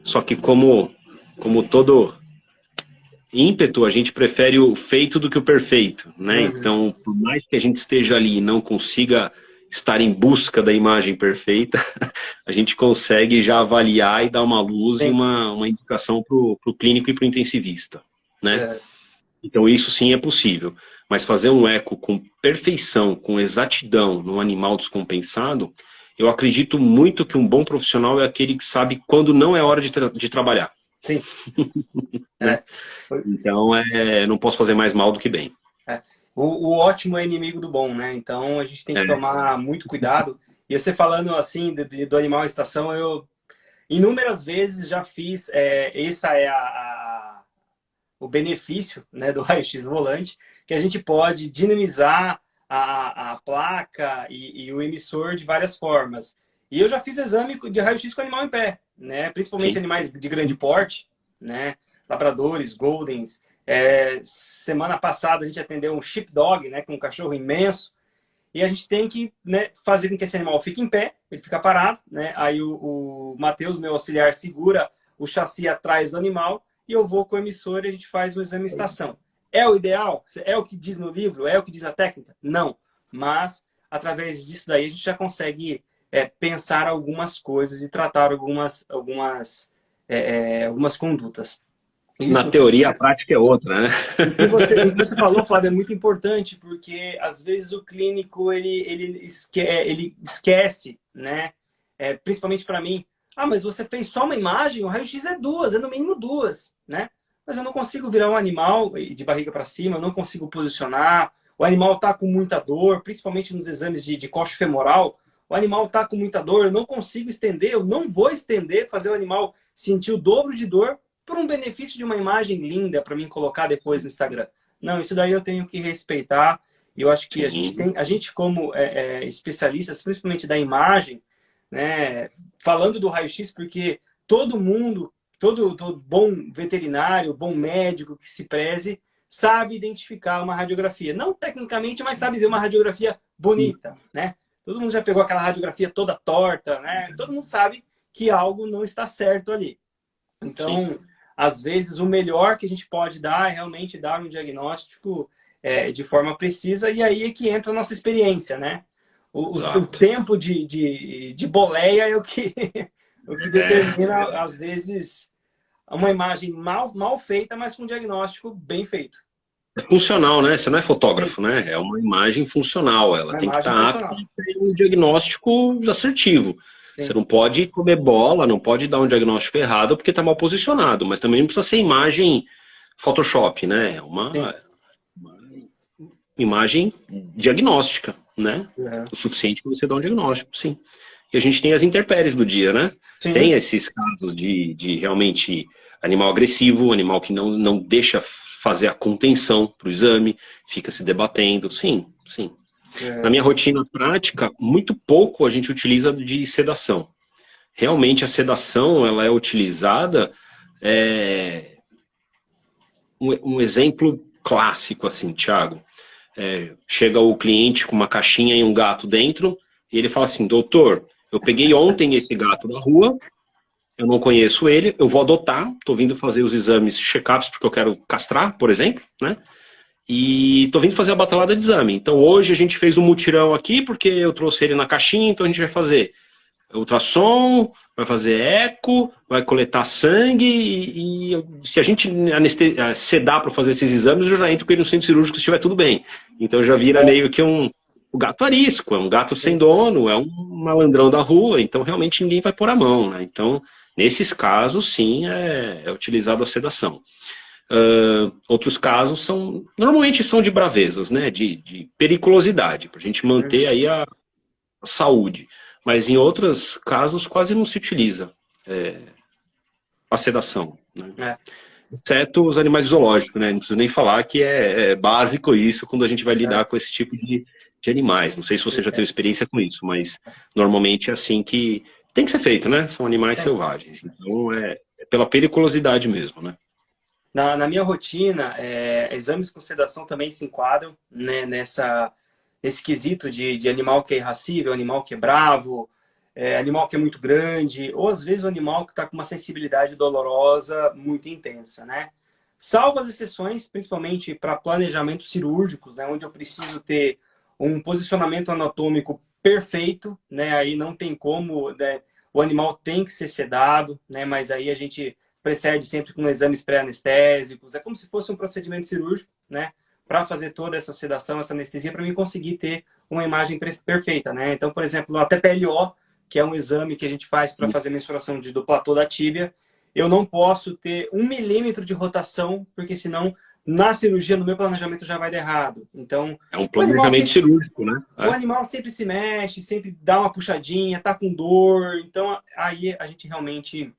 Só que como todo ímpeto, a gente prefere o feito do que o perfeito, né? Então, por mais que a gente esteja ali e não consiga estar em busca da imagem perfeita, a gente consegue já avaliar e dar uma luz e uma indicação para o clínico e para o intensivista, né? Então isso sim é possível, mas fazer um eco com perfeição, com exatidão no animal descompensado, eu acredito muito que um bom profissional é aquele que sabe quando não é hora de trabalhar. Sim. Né? Então não posso fazer mais mal do que bem. O ótimo é inimigo do bom, né? Então a gente tem que tomar muito cuidado. E você falando assim do animal em estação, eu inúmeras vezes já fiz. Esse é o benefício, né, do raio-x volante, que a gente pode dinamizar a placa e o emissor de várias formas. E eu já fiz exame de raio-x com animal em pé, né? Principalmente animais de grande porte, né? Labradores, goldens. Semana passada a gente atendeu um sheepdog, né, com um cachorro imenso, e a gente tem que, né, fazer com que esse animal fique em pé, ele fica parado, né? Aí o Matheus, meu auxiliar, segura o chassi atrás do animal e eu vou com o emissor e a gente faz o exame em estação. É o ideal? É o que diz no livro? É o que diz a técnica? Não. Mas, através disso daí, a gente já consegue pensar algumas coisas e tratar algumas condutas. Na teoria, a prática é outra, né? O que você falou, Flávio, é muito importante, porque às vezes o clínico ele esquece, né? Principalmente para mim, mas você fez só uma imagem, o raio-x é no mínimo duas, né? Mas eu não consigo virar um animal de barriga para cima, eu não consigo posicionar, o animal está com muita dor, principalmente nos exames de coxo femoral, o animal está com muita dor, eu não consigo estender, eu não vou estender, fazer o animal sentir o dobro de dor por um benefício de uma imagem linda para mim colocar depois no Instagram. Não, isso daí eu tenho que respeitar, e eu acho que a gente como especialistas, principalmente da imagem, né, falando do raio-x, porque todo mundo, todo bom veterinário, bom médico que se preze, sabe identificar uma radiografia. Não tecnicamente, mas sabe ver uma radiografia bonita, né? Todo mundo já pegou aquela radiografia toda torta, né? Todo mundo sabe que algo não está certo ali. Então, às vezes, o melhor que a gente pode dar é realmente dar um diagnóstico de forma precisa, e aí é que entra a nossa experiência, né? O tempo de boleia é o que determina, às vezes, uma imagem mal feita, mas com um diagnóstico bem feito. É funcional, né? Você não é fotógrafo, né? É uma imagem funcional. Ela tem que estar apta a ter um diagnóstico assertivo. Sim. Você não pode comer bola, não pode dar um diagnóstico errado porque está mal posicionado, mas também não precisa ser imagem Photoshop, né? É uma imagem diagnóstica, né? O suficiente para você dar um diagnóstico, sim. E a gente tem as intempéries do dia, né? Sim. Tem esses casos de realmente animal agressivo, animal que não deixa fazer a contenção para o exame, fica se debatendo, sim. Na minha rotina prática, muito pouco a gente utiliza de sedação. Realmente a sedação, ela é utilizada, um exemplo clássico assim, Thiago. Chega o cliente com uma caixinha e um gato dentro, e ele fala assim, doutor, eu peguei ontem esse gato da rua, eu não conheço ele, eu vou adotar, estou vindo fazer os exames check-ups porque eu quero castrar, por exemplo, né? E estou vindo fazer a batalhada de exame. Então hoje a gente fez um mutirão aqui porque eu trouxe ele na caixinha, então a gente vai fazer ultrassom, vai fazer eco, vai coletar sangue e se a gente sedar para fazer esses exames, eu já entro com ele no centro cirúrgico se estiver tudo bem. Então já vira meio que o gato arisco, é um gato sem dono, é um malandrão da rua, então realmente ninguém vai pôr a mão, né? Então, nesses casos, sim, é utilizado a sedação. Outros casos normalmente são de bravezas, né? De periculosidade, para a gente manter aí a saúde. Mas em outros casos quase não se utiliza a sedação, né? Exceto os animais zoológicos, né? Não preciso nem falar que é básico isso quando a gente vai lidar com esse tipo de animais. Não sei se você já teve experiência com isso, mas normalmente é assim que tem que ser feito, né? São animais selvagens. Então é pela periculosidade mesmo, né? Na minha rotina, exames com sedação também se enquadram, né, nesse quesito de animal que é irracível, animal que é bravo, animal que é muito grande, ou às vezes o animal que está com uma sensibilidade dolorosa muito intensa, né? Salvo as exceções, principalmente para planejamentos cirúrgicos, né, onde eu preciso ter um posicionamento anatômico perfeito, né? Aí não tem como, né? O animal tem que ser sedado, né? Mas aí a gente precede sempre com exames pré-anestésicos. É como se fosse um procedimento cirúrgico, né? Para fazer toda essa sedação, essa anestesia, para mim conseguir ter uma imagem perfeita, né? Então, por exemplo, a TPLO, que é um exame que a gente faz para fazer mensuração do platô da tíbia, eu não posso ter 1 milímetro de rotação, porque senão na cirurgia, no meu planejamento, já vai dar errado. Então, é um planejamento cirúrgico, né? O animal sempre se mexe, sempre dá uma puxadinha, tá com dor. Então, aí a gente realmente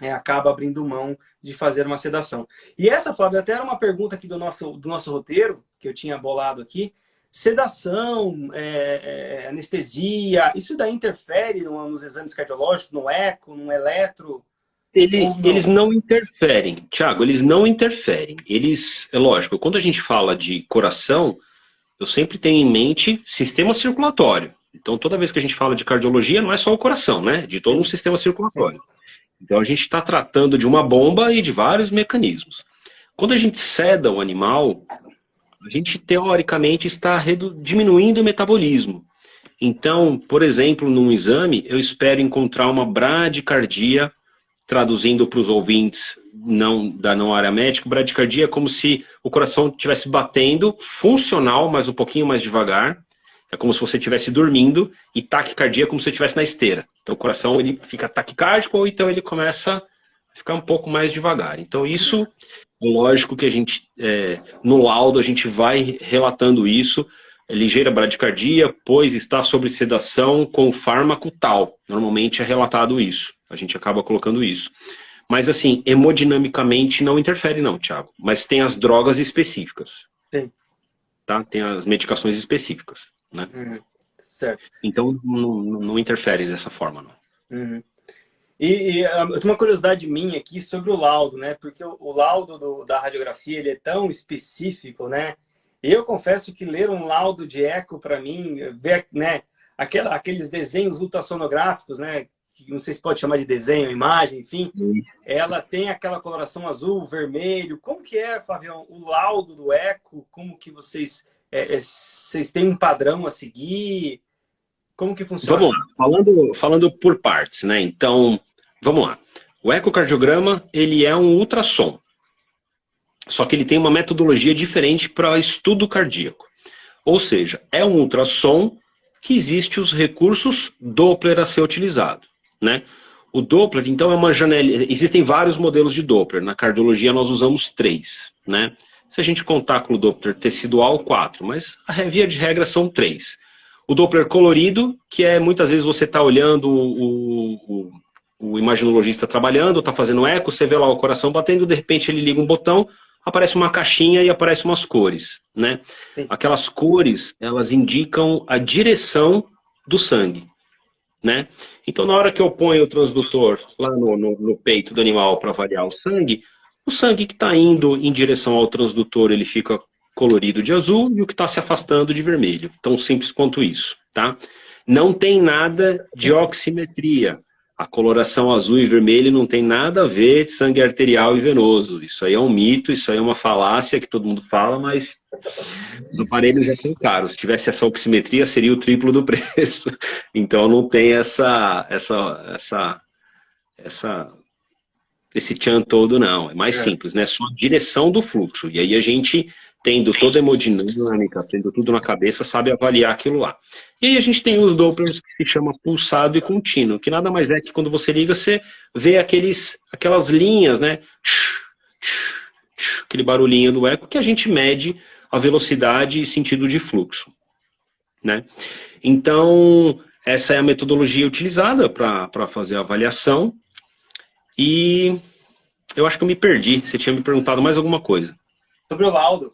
acaba abrindo mão de fazer uma sedação. E essa, Flávio, até era uma pergunta aqui do nosso roteiro, que eu tinha bolado aqui. Sedação, anestesia, isso daí interfere nos exames cardiológicos, no eco, no eletro? Eles não interferem, Thiago, eles não interferem. É lógico, quando a gente fala de coração, eu sempre tenho em mente sistema circulatório. Então, toda vez que a gente fala de cardiologia, não é só o coração, né? De todo um sistema circulatório. Então, a gente está tratando de uma bomba e de vários mecanismos. Quando a gente seda o animal, a gente, teoricamente, está diminuindo o metabolismo. Então, por exemplo, num exame, eu espero encontrar uma bradicardia, traduzindo para os ouvintes da não área médica, bradicardia é como se o coração estivesse batendo, funcional, mas um pouquinho mais devagar. É como se você estivesse dormindo, e taquicardia é como se você estivesse na esteira. Então o coração ele fica taquicárdico, ou então ele começa a ficar um pouco mais devagar. Então isso, lógico que a gente, no laudo, a gente vai relatando isso. Ligeira bradicardia, pois está sob sedação com fármaco tal. Normalmente é relatado isso. A gente acaba colocando isso. Mas assim, hemodinamicamente não interfere não, Thiago. Mas tem as drogas específicas. Sim. Tá? Tem as medicações específicas. Né? Certo. Então não interfere dessa forma, não. E eu tenho uma curiosidade minha aqui sobre o laudo, né? Porque o laudo da radiografia ele é tão específico, né? Eu confesso que ler um laudo de eco para mim, ver, né, aqueles desenhos ultrassonográficos, né? Que não sei se pode chamar de desenho, imagem, enfim, ela tem aquela coloração azul, vermelho. Como que é, Flavião, o laudo do eco? Como que vocês têm um padrão a seguir? Como que funciona? Vamos lá, falando por partes, né? Então, vamos lá. O ecocardiograma, ele é um ultrassom. Só que ele tem uma metodologia diferente para estudo cardíaco. Ou seja, é um ultrassom que existe os recursos Doppler a ser utilizado, né? O Doppler, então, é uma janela. Existem vários modelos de Doppler. Na cardiologia, nós usamos 3, né? Se a gente contar com o Doppler tecidual, 4, mas a via de regra são 3. O Doppler colorido, que é muitas vezes você está olhando o imaginologista trabalhando, está fazendo eco, você vê lá o coração batendo, de repente ele liga um botão, aparece uma caixinha e aparecem umas cores, né? Sim. Aquelas cores, elas indicam a direção do sangue, né? Então, na hora que eu ponho o transdutor lá no peito do animal para avaliar o sangue que está indo em direção ao transdutor, ele fica colorido de azul, e o que está se afastando de vermelho. Tão simples quanto isso, tá? Não tem nada de oximetria. A coloração azul e vermelho não tem nada a ver de sangue arterial e venoso. Isso aí é um mito, isso aí é uma falácia que todo mundo fala, mas os aparelhos já são caros. Se tivesse essa oximetria, seria o triplo do preço. Então não tem esse tchan todo, não. É mais simples, né? Só a direção do fluxo. E aí a gente, tendo toda a hemodinâmica, tendo tudo na cabeça, sabe avaliar aquilo lá. E aí a gente tem os Dopplers que se chama pulsado e contínuo, que nada mais é que quando você liga, você vê aquelas linhas, né? Aquele barulhinho do eco, que a gente mede a velocidade e sentido de fluxo, né? Então, essa é a metodologia utilizada para fazer a avaliação. E eu acho que eu me perdi. Você tinha me perguntado mais alguma coisa. Sobre o laudo.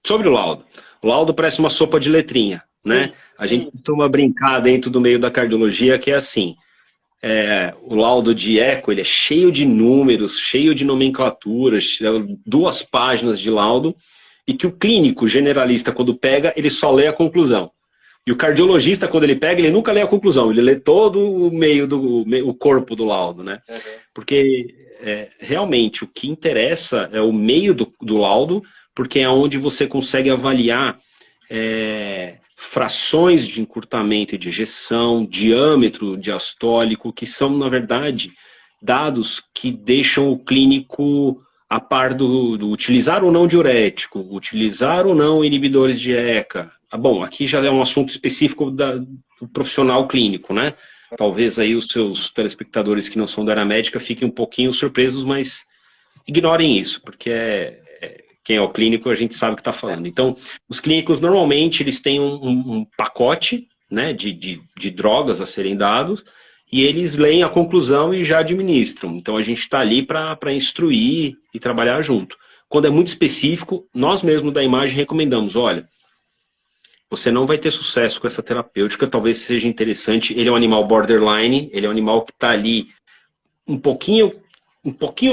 Sobre o laudo. O laudo parece uma sopa de letrinha, né? Sim. A gente costuma brincar dentro do meio da cardiologia que é assim. O laudo de eco, ele é cheio de números, cheio de nomenclaturas, 2 páginas de laudo, e que o clínico generalista, quando pega, ele só lê a conclusão. E o cardiologista, quando ele pega, ele nunca lê a conclusão, ele lê todo o corpo do laudo, né? Uhum. Porque realmente o que interessa é o meio do laudo, porque é onde você consegue avaliar frações de encurtamento e de ejeção, diâmetro diastólico, que são, na verdade, dados que deixam o clínico a par do utilizar ou não diurético, utilizar ou não inibidores de ECA. Bom, aqui já é um assunto específico do profissional clínico, né? Talvez aí os seus telespectadores que não são da área médica fiquem um pouquinho surpresos, mas ignorem isso, porque quem é o clínico a gente sabe o que está falando. Então, os clínicos normalmente eles têm um pacote, né, de drogas a serem dados, e eles leem a conclusão e já administram. Então a gente está ali para instruir e trabalhar junto. Quando é muito específico, nós mesmos da imagem recomendamos, olha, você não vai ter sucesso com essa terapêutica, talvez seja interessante. Ele é um animal borderline, ele é um animal que está ali um pouquinho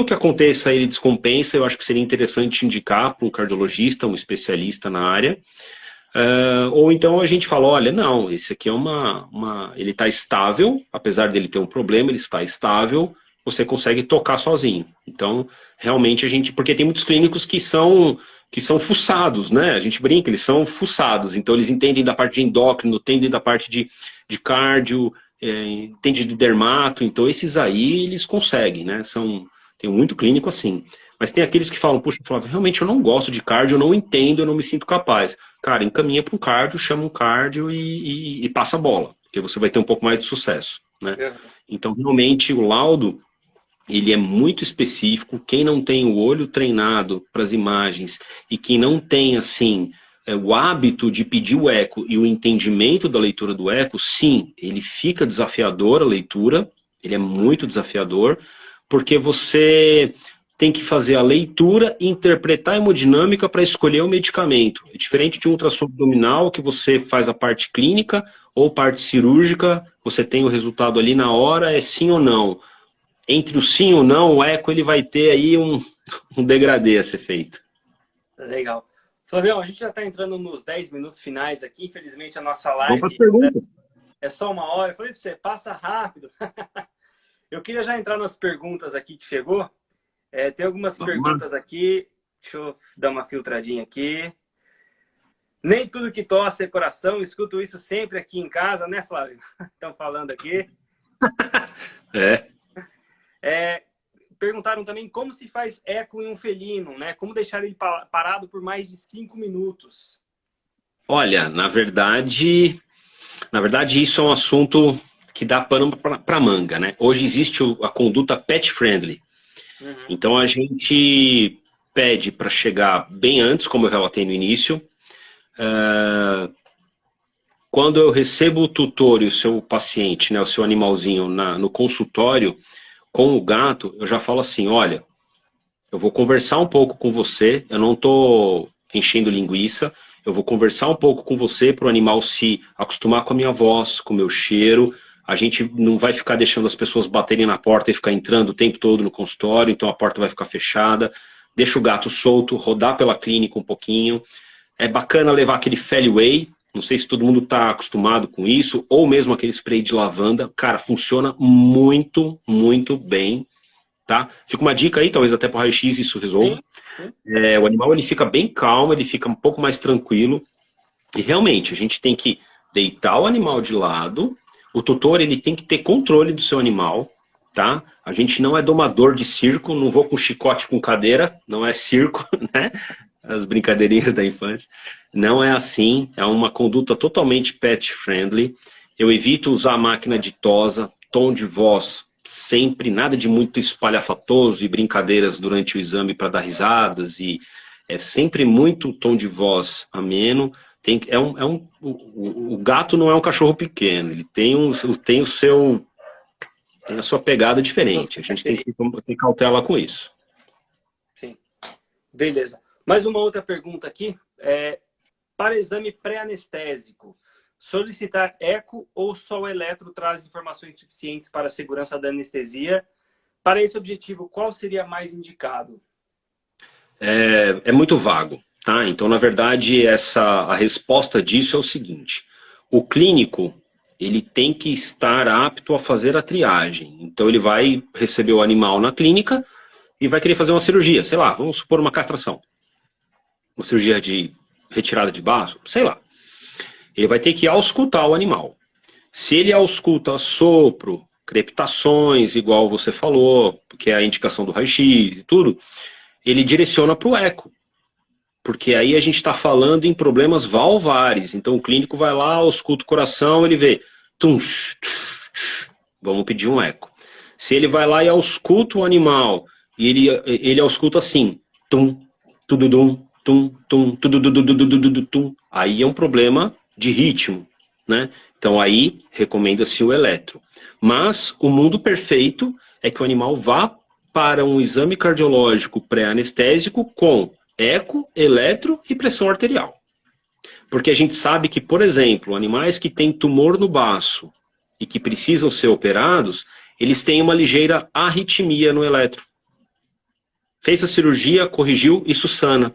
que aconteça, ele descompensa. Eu acho que seria interessante indicar para um cardiologista, um especialista na área. Ou então a gente fala, olha, não, esse aqui é ele está estável, apesar dele ter um problema, ele está estável, você consegue tocar sozinho. Então, realmente porque tem muitos clínicos que são que são fuçados, né? A gente brinca, eles são fuçados. Então, eles entendem da parte de endócrino, entendem da parte de cardio, entendem de dermato. Então, esses aí, eles conseguem, né? Tem muito clínico assim. Mas tem aqueles que falam, puxa, Flávio, realmente eu não gosto de cardio, eu não entendo, eu não me sinto capaz. Cara, encaminha para um cardio, chama um cardio e passa a bola, porque você vai ter um pouco mais de sucesso, né? Então, realmente, o laudo, ele é muito específico. Quem não tem o olho treinado para as imagens e quem não tem, assim, o hábito de pedir o eco e o entendimento da leitura do eco, sim, ele fica desafiador a leitura, ele é muito desafiador, porque você tem que fazer a leitura e interpretar a hemodinâmica para escolher o medicamento. É diferente de um ultrassom abdominal, que você faz a parte clínica ou parte cirúrgica, você tem o resultado ali na hora, é sim ou não. Entre o sim ou não, o eco ele vai ter aí um degradê a ser feito. Legal. Flavião, a gente já está entrando nos 10 minutos finais aqui. Infelizmente, a nossa Vamos live para as perguntas. é só 1 hora. Eu falei para você, passa rápido. Eu queria já entrar nas perguntas aqui que chegou. Tem algumas perguntas aqui. Deixa eu dar uma filtradinha aqui. Nem tudo que tosse é coração. Escuto isso sempre aqui em casa, né, Flávio? Estão falando aqui. Perguntaram também como se faz eco em um felino, né? Como deixar ele parado por mais de 5 minutos? Olha, na verdade isso é um assunto que dá pano para manga, né? Hoje existe a conduta pet friendly. Então a gente pede para chegar bem antes, como eu relatei no início. Quando eu recebo o tutor e o seu paciente, né, o seu animalzinho no consultório, com o gato, eu já falo assim, olha, eu vou conversar um pouco com você, eu não estou enchendo linguiça, eu vou conversar um pouco com você para o animal se acostumar com a minha voz, com o meu cheiro. A gente não vai ficar deixando as pessoas baterem na porta e ficar entrando o tempo todo no consultório, então a porta vai ficar fechada. Deixa o gato solto, rodar pela clínica um pouquinho. É bacana levar aquele Feliway, não sei se todo mundo está acostumado com isso, ou mesmo aquele spray de lavanda. Cara, funciona muito, muito bem, tá? Fica uma dica aí, talvez até para o raio-x isso resolva. O animal ele fica bem calmo, ele fica um pouco mais tranquilo. E realmente, a gente tem que deitar o animal de lado. O tutor ele tem que ter controle do seu animal, tá? A gente não é domador de circo, não vou com chicote com cadeira, não é circo, né? As brincadeirinhas da infância. Não é assim, é uma conduta totalmente pet friendly. Eu evito usar máquina de tosa, tom de voz sempre, nada de muito espalhafatoso e brincadeiras durante o exame para dar risadas, e é sempre muito tom de voz ameno. O gato não é um cachorro pequeno, ele tem a sua pegada diferente. A gente tem que ter cautela com isso. Sim, beleza. Mais uma outra pergunta aqui. Para exame pré-anestésico, solicitar eco ou só o eletro traz informações suficientes para a segurança da anestesia? Para esse objetivo, qual seria mais indicado? É muito vago, tá? Então, na verdade, a resposta disso é o seguinte. O clínico, ele tem que estar apto a fazer a triagem. Então, ele vai receber o animal na clínica e vai querer fazer uma cirurgia. Sei lá, vamos supor uma castração. Uma cirurgia de retirada de baço, sei lá. Ele vai ter que auscultar o animal. Se ele ausculta sopro, crepitações, igual você falou, que é a indicação do raio-x e tudo, ele direciona para o eco. Porque aí a gente está falando em problemas valvares. Então o clínico vai lá, ausculta o coração, ele vê. Vamos pedir um eco. Se ele vai lá e ausculta o animal, e ele ausculta assim, tum, tududum, tum, tum, tum, aí é um problema de ritmo, né? Então aí recomenda-se o eletro. Mas o mundo perfeito é que o animal vá para um exame cardiológico pré-anestésico com eco, eletro e pressão arterial. Porque a gente sabe que, por exemplo, animais que têm tumor no baço e que precisam ser operados, eles têm uma ligeira arritmia no eletro. Fez a cirurgia, corrigiu, isso sana.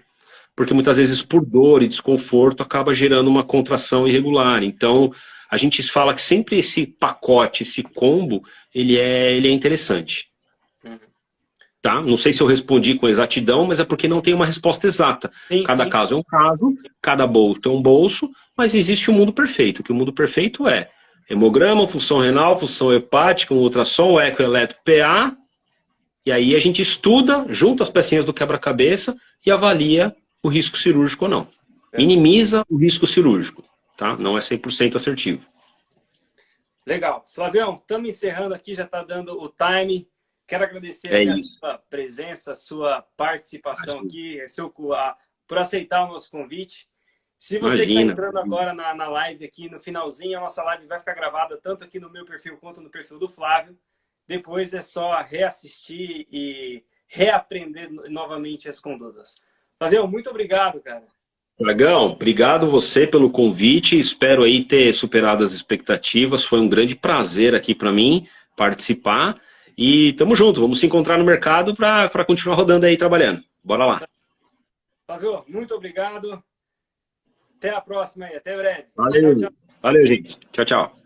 Porque muitas vezes por dor e desconforto acaba gerando uma contração irregular. Então, a gente fala que sempre esse pacote, esse combo, ele é interessante. tá? Não sei se eu respondi com exatidão, mas é porque não tem uma resposta exata. Sim, Cada sim. caso é um caso, cada bolso é um bolso, mas existe um mundo perfeito. Que o mundo perfeito é hemograma, função renal, função hepática, um ultrassom, eco, eletro, PA, e aí a gente estuda, junta as pecinhas do quebra-cabeça e avalia o risco cirúrgico ou não. Minimiza o risco cirúrgico, tá? Não é 100% assertivo. Legal. Flavião, estamos encerrando aqui, já está dando o time. Quero agradecer a sua presença, a sua participação aqui, por aceitar o nosso convite. Se você está entrando agora na live aqui, no finalzinho, a nossa live vai ficar gravada tanto aqui no meu perfil quanto no perfil do Flávio. Depois é só reassistir e reaprender novamente as condutas. Flavião, muito obrigado, cara. Dragão, obrigado você pelo convite. Espero aí ter superado as expectativas. Foi um grande prazer aqui para mim participar. E tamo junto, vamos se encontrar no mercado para continuar rodando aí trabalhando. Bora lá. Flávio, muito obrigado. Até a próxima aí, até breve. Valeu, tchau, tchau. Valeu, gente. Tchau, tchau.